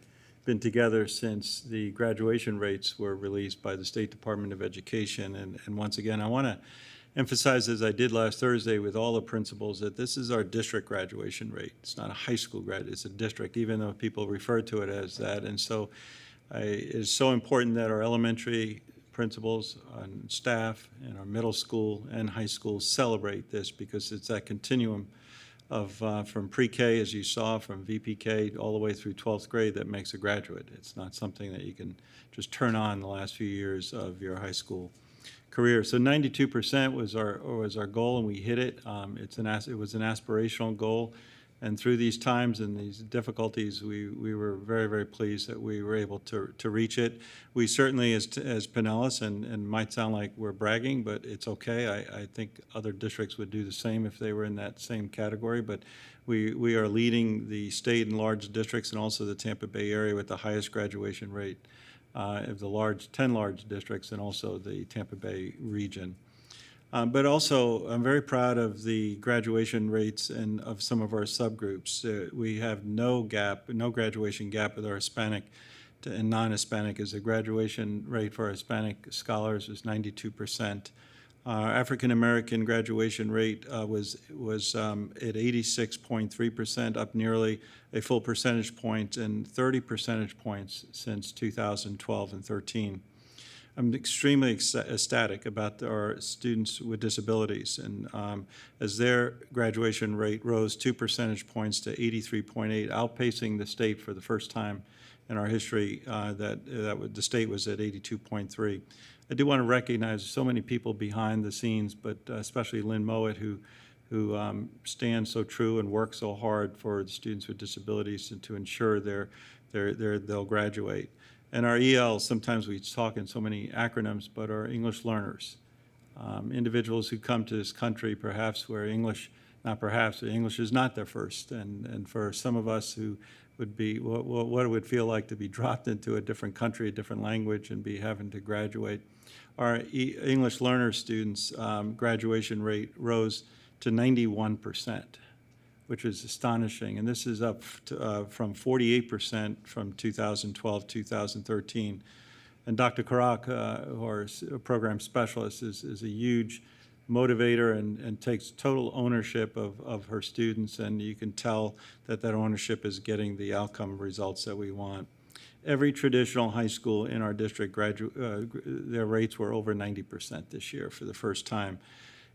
been together since the graduation rates were released by the State Department of Education. And once again, I want to emphasize, as I did last Thursday with all the principals, that this is our district graduation rate. It's not a high school grad, it's a district, even though people refer to it as that. And so it is so important that our elementary principals and staff and our middle school and high school celebrate this, because it's that continuum of from pre-K, as you saw, from VPK all the way through 12th grade that makes a graduate. It's not something that you can just turn on the last few years of your high school career. So 92% was our goal, and we hit it. It was an aspirational goal, and through these times and these difficulties, we were very, very pleased that we were able to reach it. We certainly, as Pinellas, and might sound like we're bragging, but it's okay. I think other districts would do the same if they were in that same category, but we are leading the state and large districts and also the Tampa Bay area with the highest graduation rate of the 10 large districts and also the Tampa Bay region. But also, I'm very proud of the graduation rates and of some of our subgroups. We have no graduation gap with our Hispanic and non-Hispanic, as the graduation rate for our Hispanic scholars is 92%. Our African American graduation rate was at 86.3%, up nearly a full percentage point and 30 percentage points since 2012 and 13. I'm extremely ecstatic about our students with disabilities, and as their graduation rate rose 2 percentage points to 83.8, outpacing the state for the first time in our history. The state was at 82.3. I do want to recognize so many people behind the scenes, but especially Lynn Mowat, who stands so true and works so hard for the students with disabilities and to ensure they'll graduate. And our ELs, sometimes we talk in so many acronyms, but our English learners, individuals who come to this country perhaps where English is not their first. And for some of us who would be, what it would feel like to be dropped into a different country, a different language, and be having to graduate. Our English learner students' graduation rate rose to 91%. Which is astonishing, and this is up from 48% from 2012-2013. And Dr. Karak, our program specialist, is a huge motivator and takes total ownership of her students, and you can tell that ownership is getting the outcome results that we want. Every traditional high school in our district, their rates were over 90% this year for the first time.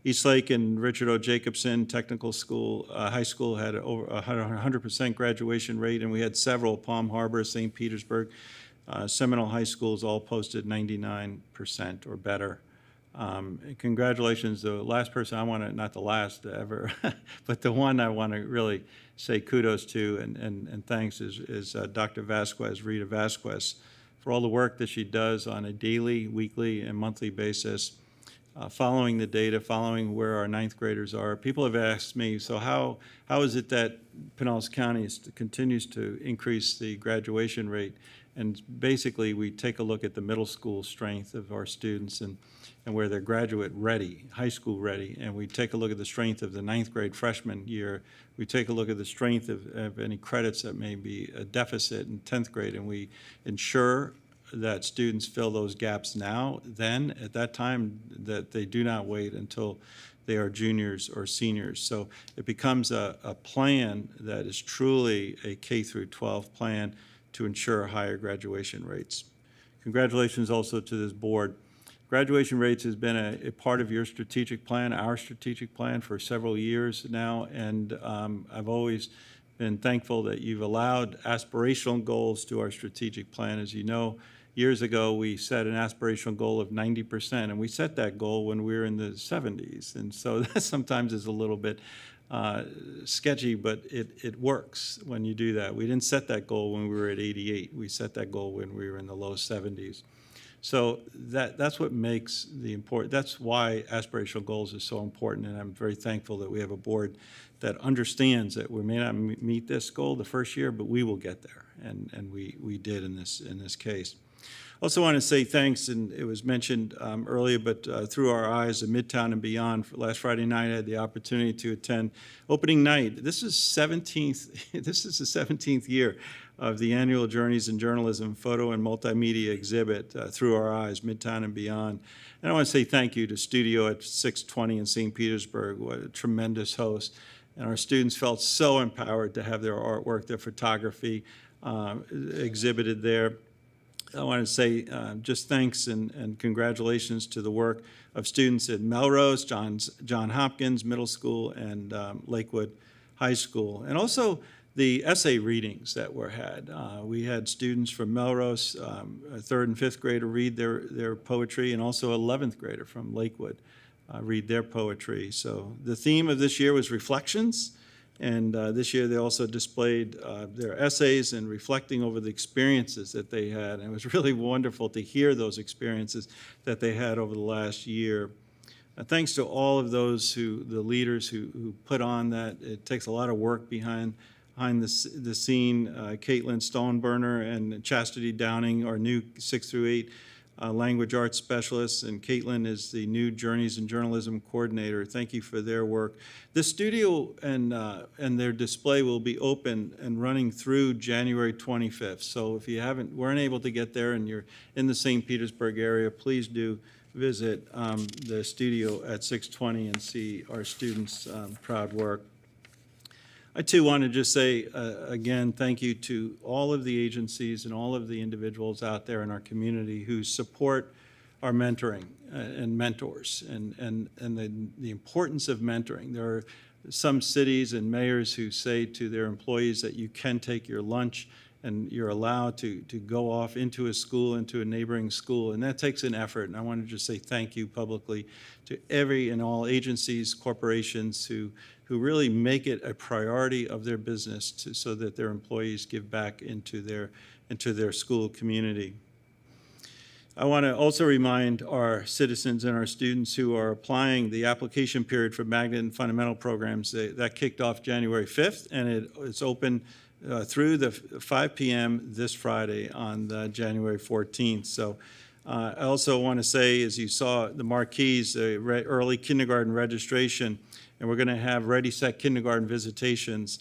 Eastlake and Richard O. Jacobson Technical School, High School had over 100% graduation rate, and we had several, Palm Harbor, St. Petersburg, Seminole High Schools all posted 99% or better. Congratulations, the last person I want to, not the last ever, but the one I want to really say kudos to and thanks is Dr. Vasquez, Rita Vasquez, for all the work that she does on a daily, weekly, and monthly basis. Following the data, following where our ninth graders are. People have asked me, so how is it that Pinellas County continues to increase the graduation rate? And basically, we take a look at the middle school strength of our students and where they're graduate ready, high school ready, and we take a look at the strength of the ninth grade freshman year. We take a look at the strength of any credits that may be a deficit in 10th grade, and we ensure that students fill those gaps then at that time, that they do not wait until they are juniors or seniors. So it becomes a plan that is truly a K through 12 plan to ensure higher graduation rates. Congratulations also to this board. Graduation rates has been a part of your strategic plan, our strategic plan, for several years now, and I've always been thankful that you've allowed aspirational goals to our strategic plan. As you know, years ago, we set an aspirational goal of 90%, and we set that goal when we were in the 70s. And so that sometimes is a little bit sketchy, but it works when you do that. We didn't set that goal when we were at 88. We set that goal when we were in the low 70s. So that's what makes that's why aspirational goals is so important, and I'm very thankful that we have a board that understands that we may not meet this goal the first year, but we will get there, and we did in this case. Also want to say thanks, and it was mentioned earlier, but through our eyes of Midtown and beyond, last Friday night I had the opportunity to attend opening night. This is the 17th year of the annual Journeys in Journalism photo and multimedia exhibit, Through Our Eyes, Midtown and Beyond. And I want to say thank you to Studio at 620 in St. Petersburg. What a tremendous host. And our students felt so empowered to have their artwork, their photography exhibited there. I want to say just thanks and congratulations to the work of students at Melrose, John Hopkins Middle School, and Lakewood High School. And also the essay readings that were had. We had students from Melrose, a 3rd and 5th grader read their poetry, and also 11th grader from Lakewood read their poetry. So the theme of this year was reflections, and this year they also displayed their essays and reflecting over the experiences that they had. And it was really wonderful to hear those experiences that they had over the last year. Thanks to all of those the leaders who put on that. It takes a lot of work behind the scene. Caitlin Stoneburner and Chastity Downing, our new 6 through 8 language arts specialists, and Caitlin is the new Journeys in Journalism coordinator. Thank you for their work. The studio and their display will be open and running through January 25th. So if you weren't able to get there and you're in the St. Petersburg area, please do visit the studio at 620 and see our students' proud work. I too want to just say again, thank you to all of the agencies and all of the individuals out there in our community who support our mentoring and mentors and the importance of mentoring. There are some cities and mayors who say to their employees that you can take your lunch and you're allowed to go off into a school, into a neighboring school, and that takes an effort. And I want to just say thank you publicly to every and all agencies, corporations who really make it a priority of their business so that their employees give back into their school community. I want to also remind our citizens and our students who are applying the application period for magnet and fundamental programs. That kicked off January 5th, and it's open through the 5 p.m. this Friday on January 14th. So I also want to say, as you saw the marquees, early kindergarten registration, and we're going to have Ready, Set Kindergarten visitations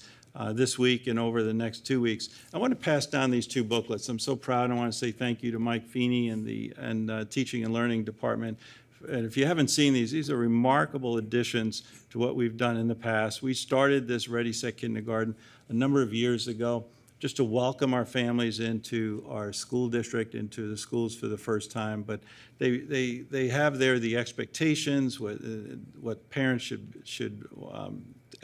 this week and over the next 2 weeks. I want to pass down these 2 booklets. I'm so proud. I want to say thank you to Mike Feeney and the Teaching and Learning Department. And if you haven't seen these are remarkable additions to what we've done in the past. We started this Ready, Set Kindergarten a number of years ago just to welcome our families into our school district, into the schools for the first time. But they have there the expectations, what parents should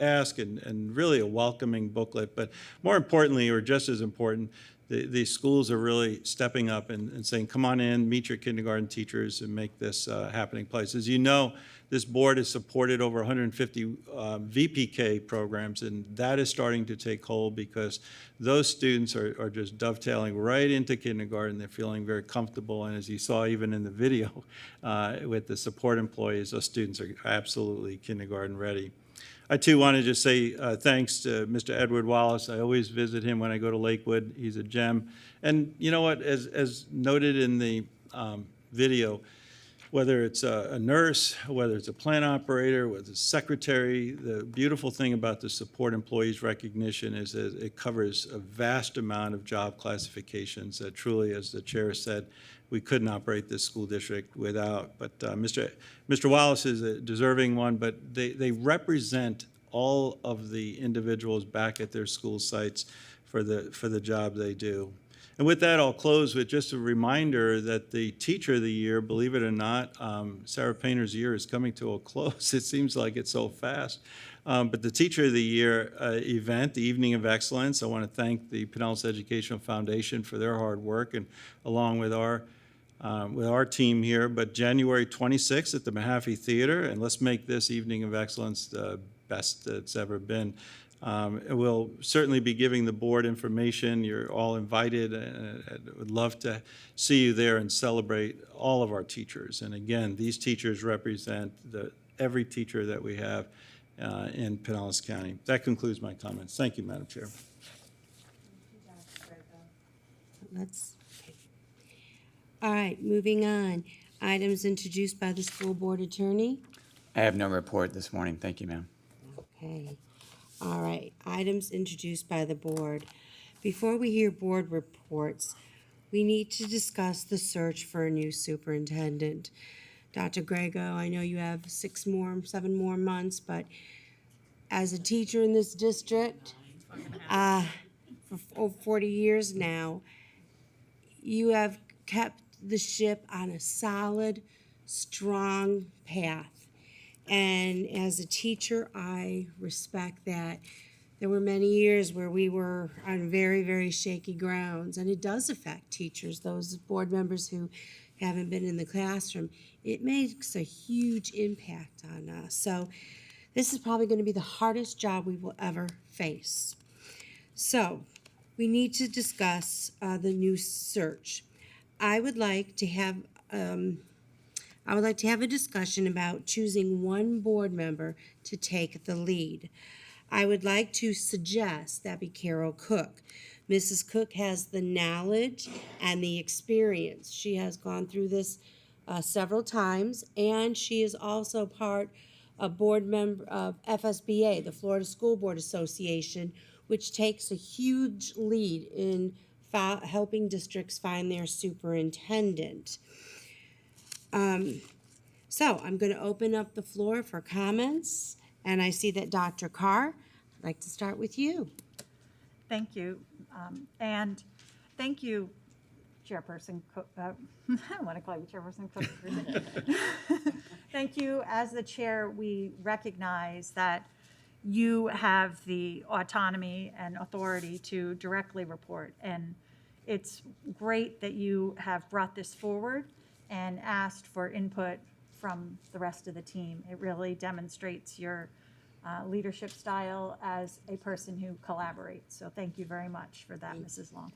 ask, and really a welcoming booklet. But more importantly, or just as important, the schools are really stepping up and saying, come on in, meet your kindergarten teachers, and make this a happening place. As you know, this board has supported over 150 VPK programs, and that is starting to take hold because those students are just dovetailing right into kindergarten. They're feeling very comfortable, and as you saw even in the video with the support employees, those students are absolutely kindergarten ready. I too want to just say thanks to Mr. Edward Wallace. I always visit him when I go to Lakewood. He's a gem. And you know what, as noted in the video, whether it's a nurse, whether it's a plant operator, whether it's a secretary, the beautiful thing about the support employees recognition is that it covers a vast amount of job classifications that truly, as the chair said, we couldn't operate this school district without. But Mr. Wallace is a deserving one, but they represent all of the individuals back at their school sites for the job they do. And with that, I'll close with just a reminder that the Teacher of the Year, believe it or not, Sarah Painter's year is coming to a close. It seems like it's so fast. But the Teacher of the Year event, the Evening of Excellence, I want to thank the Pinellas Educational Foundation for their hard work, and along with our team here. But January 26th at the Mahaffey Theater, and let's make this Evening of Excellence the best it's ever been. We'll certainly be giving the board information. You're all invited, and I would love to see you there and celebrate all of our teachers. And again, these teachers represent every teacher that we have in Pinellas County. That concludes my comments. Thank you, Madam Chair. All right, moving on. Items introduced by the school board attorney. I have no report this morning. Thank you, ma'am. Okay. All right, items introduced by the board. Before we hear board reports, we need to discuss the search for a new superintendent. Dr. Grego, I know you have 7 more months, but as a teacher in this district, for over 40 years now, you have kept the ship on a solid, strong path. And as a teacher, I respect that there were many years where we were on very, very shaky grounds, and it does affect teachers, those board members who haven't been in the classroom. It makes a huge impact on us. So this is probably going to be the hardest job we will ever face. So we need to discuss the new search. I would like to have a discussion about choosing one board member to take the lead. I would like to suggest that be Carol Cook. Mrs. Cook has the knowledge and the experience. She has gone through this several times, and she is also a board member of FSBA, the Florida School Board Association, which takes a huge lead in helping districts find their superintendent. So I'm going to open up the floor for comments, and I see that Dr. Carr, I'd like to start with you. Thank you. And thank you, Chairperson Cook. I want to call you Chairperson Cook. Thank you. As the chair, we recognize that you have the autonomy and authority to directly report. And it's great that you have brought this forward and asked for input from the rest of the team. It really demonstrates your leadership style as a person who collaborates. So thank you very much for that, Mrs. Long.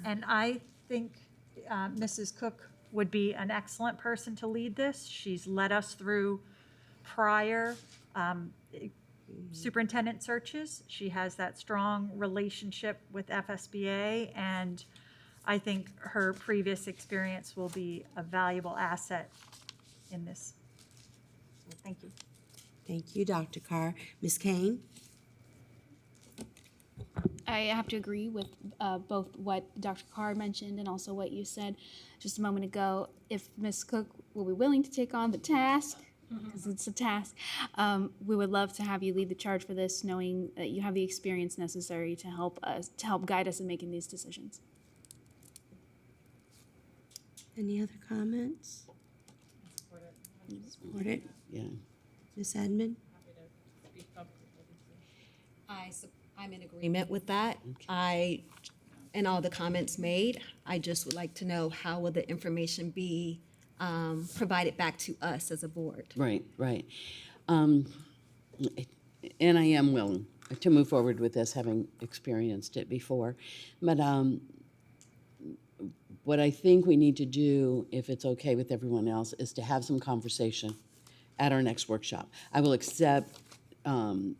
And I think Mrs. Cook would be an excellent person to lead this. She's led us through prior superintendent searches. She has that strong relationship with FSBA, and I think her previous experience will be a valuable asset in this. So thank you. Thank you, Dr. Carr. Ms. Kane? I have to agree with both what Dr. Carr mentioned and also what you said just a moment ago. If Ms. Cook will be willing to take on the task, because it's a task, we would love to have you lead the charge for this, knowing that you have the experience necessary to help guide us in making these decisions. Any other comments? Support it. Yeah. Ms. Edmond? I'm in agreement with that. And all the comments made, I just would like to know how will the information be provided back to us as a board? Right, right. And I am willing to move forward with this, having experienced it before. But what I think we need to do, if it's okay with everyone else, is to have some conversation at our next workshop. I will accept, kind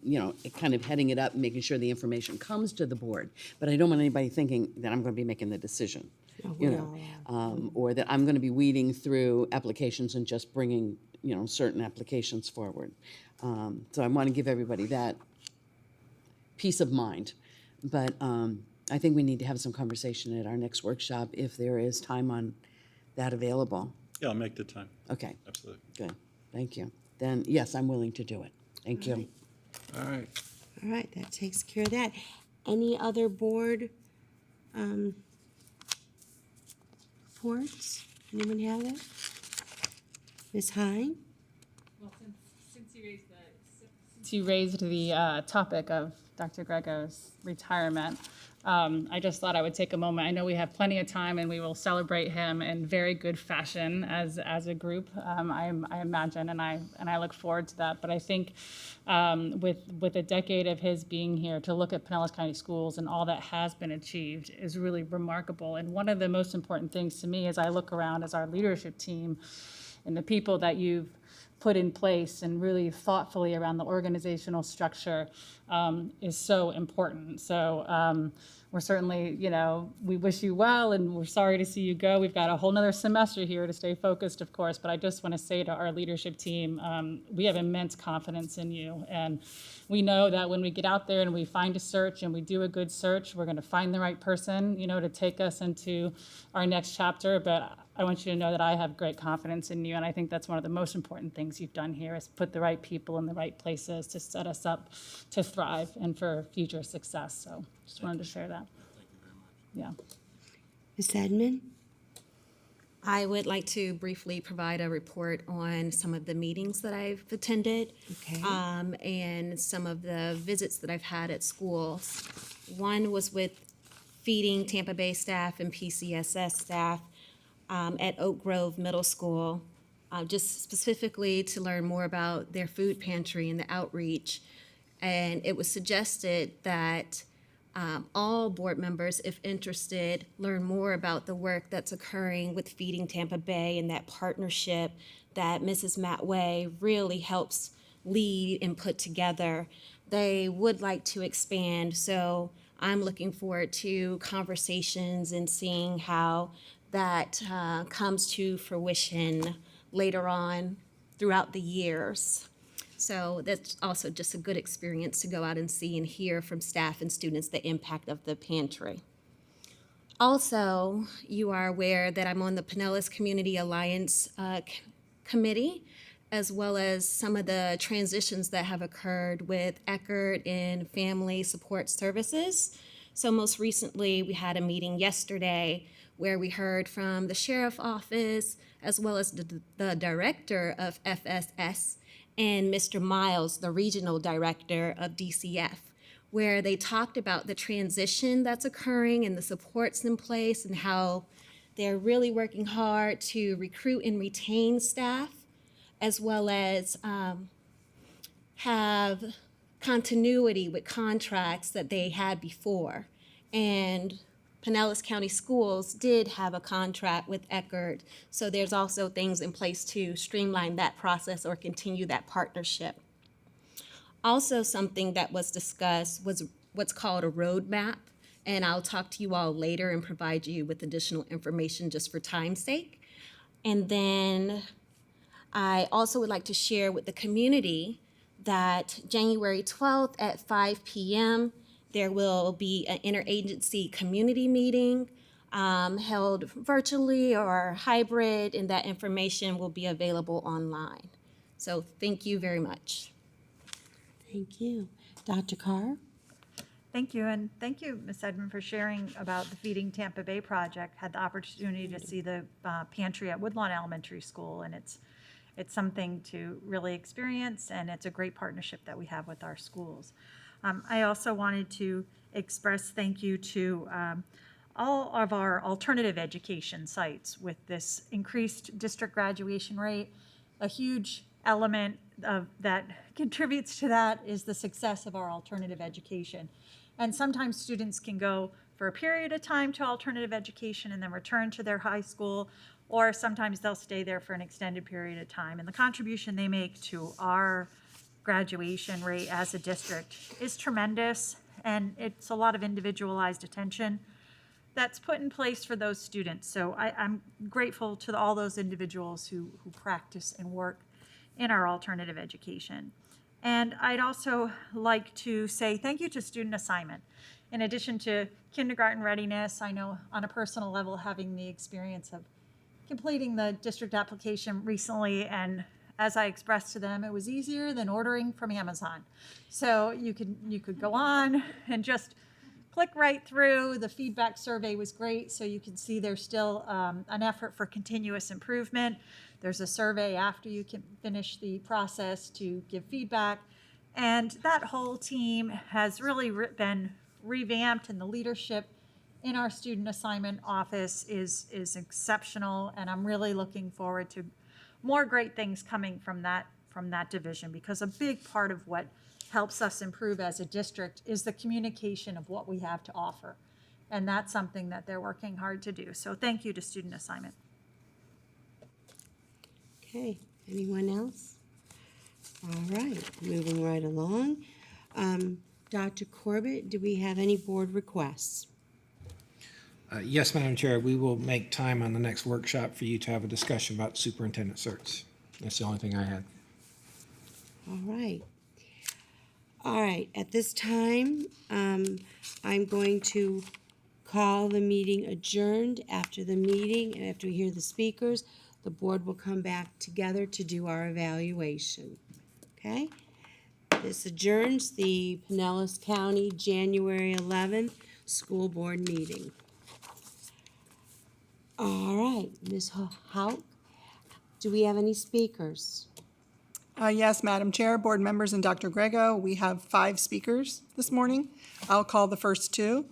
of heading it up and making sure the information comes to the board, but I don't want anybody thinking that I'm going to be making the decision, or that I'm going to be weeding through applications and just bringing, certain applications forward. So I want to give everybody that peace of mind, but I think we need to have some conversation at our next workshop if there is time on that available. Yeah, I'll make the time. Okay. Absolutely. Good. Thank you. Then, yes, I'm willing to do it. Thank you. All right, that takes care of that. Any other board reports? Anyone have it? Ms. Hine? Well, since you raised the topic of Dr. Grego's retirement, I just thought I would take a moment. I know we have plenty of time, and we will celebrate him in very good fashion as a group. I imagine, and I look forward to that. But I think with a decade of his being here, to look at Pinellas County Schools and all that has been achieved is really remarkable. And one of the most important things to me as I look around as our leadership team and the people that you've put in place and really thoughtfully around the organizational structure is so important. So we're certainly, we wish you well, and we're sorry to see you go. We've got a whole nother semester here to stay focused, of course, but I just want to say to our leadership team, we have immense confidence in you. And we know that when we get out there and we find a search and we do a good search, we're going to find the right person, to take us into our next chapter. But I want you to know that I have great confidence in you, and I think that's one of the most important things you've done here is put the right people in the right places to set us up to thrive and for future success. So just wanted to share that. Thank you very much. Ms. Yeah. Edmond? I would like to briefly provide a report on some of the meetings that I've attended. Okay. And some of the visits that I've had at schools. One was with Feeding Tampa Bay staff and PCSS staff at Oak Grove Middle School, just specifically to learn more about their food pantry and the outreach. And it was suggested that all board members, if interested, learn more about the work that's occurring with Feeding Tampa Bay and that partnership that Mrs. Matt Way really helps lead and put together. They would like to expand, so I'm looking forward to conversations and seeing how that comes to fruition later on throughout the years. So that's also just a good experience to go out and see and hear from staff and students the impact of the pantry. Also, you are aware that I'm on the Pinellas Community Alliance Committee, as well as some of the transitions that have occurred with Eckerd and Family Support Services. So most recently, we had a meeting yesterday where we heard from the Sheriff's Office, as well as the Director of FSS, and Mr. Miles, the Regional Director of DCF, where they talked about the transition that's occurring and the supports in place and how they're really working hard to recruit and retain staff, as well as have continuity with contracts that they had before. And Pinellas County Schools did have a contract with Eckerd, so there's also things in place to streamline that process or continue that partnership. Also, something that was discussed was what's called a roadmap, and I'll talk to you all later and provide you with additional information just for time's sake. And then I also would like to share with the community that January 12th at 5 p.m., there will be an interagency community meeting held virtually or hybrid, and that information will be available online. So thank you very much. Thank you. Dr. Carr? Thank you, and thank you, Ms. Edmond, for sharing about the Feeding Tampa Bay project. Had the opportunity to see the pantry at Woodlawn Elementary School, and it's something to really experience, and it's a great partnership that we have with our schools. I also wanted to express thank you to all of our alternative education sites with this increased district graduation rate. A huge element of that contributes to that is the success of our alternative education. And sometimes students can go for a period of time to alternative education and then return to their high school, or sometimes they'll stay there for an extended period of time. And the contribution they make to our graduation rate as a district is tremendous, and it's a lot of individualized attention that's put in place for those students. So I'm grateful to all those individuals who practice and work in our alternative education. And I'd also like to say thank you to student assignment. In addition to kindergarten readiness, I know on a personal level, having the experience of completing the district application recently, and as I expressed to them, it was easier than ordering from Amazon. So you could go on and just click right through. The feedback survey was great, so you can see there's still an effort for continuous improvement. There's a survey after you can finish the process to give feedback. And that whole team has really been revamped, and the leadership in our student assignment office is exceptional, and I'm really looking forward to more great things coming from that division, because a big part of what helps us improve as a district is the communication of what we have to offer, and that's something that they're working hard to do. So thank you to student assignment. Okay, anyone else? All right, moving right along. Dr. Corbett, do we have any board requests? Yes, Madam Chair, we will make time on the next workshop for you to have a discussion about superintendent search. That's the only thing I had. All right. All right, at this time, I'm going to call the meeting adjourned. After the meeting, and after we hear the speakers, the board will come back together to do our evaluation. Okay? This adjourns the Pinellas County January 11th school board meeting. All right, Ms. Hauk, do we have any speakers? Yes, Madam Chair, board members, and Dr. Grego, we have 5 speakers this morning. I'll call the first 2.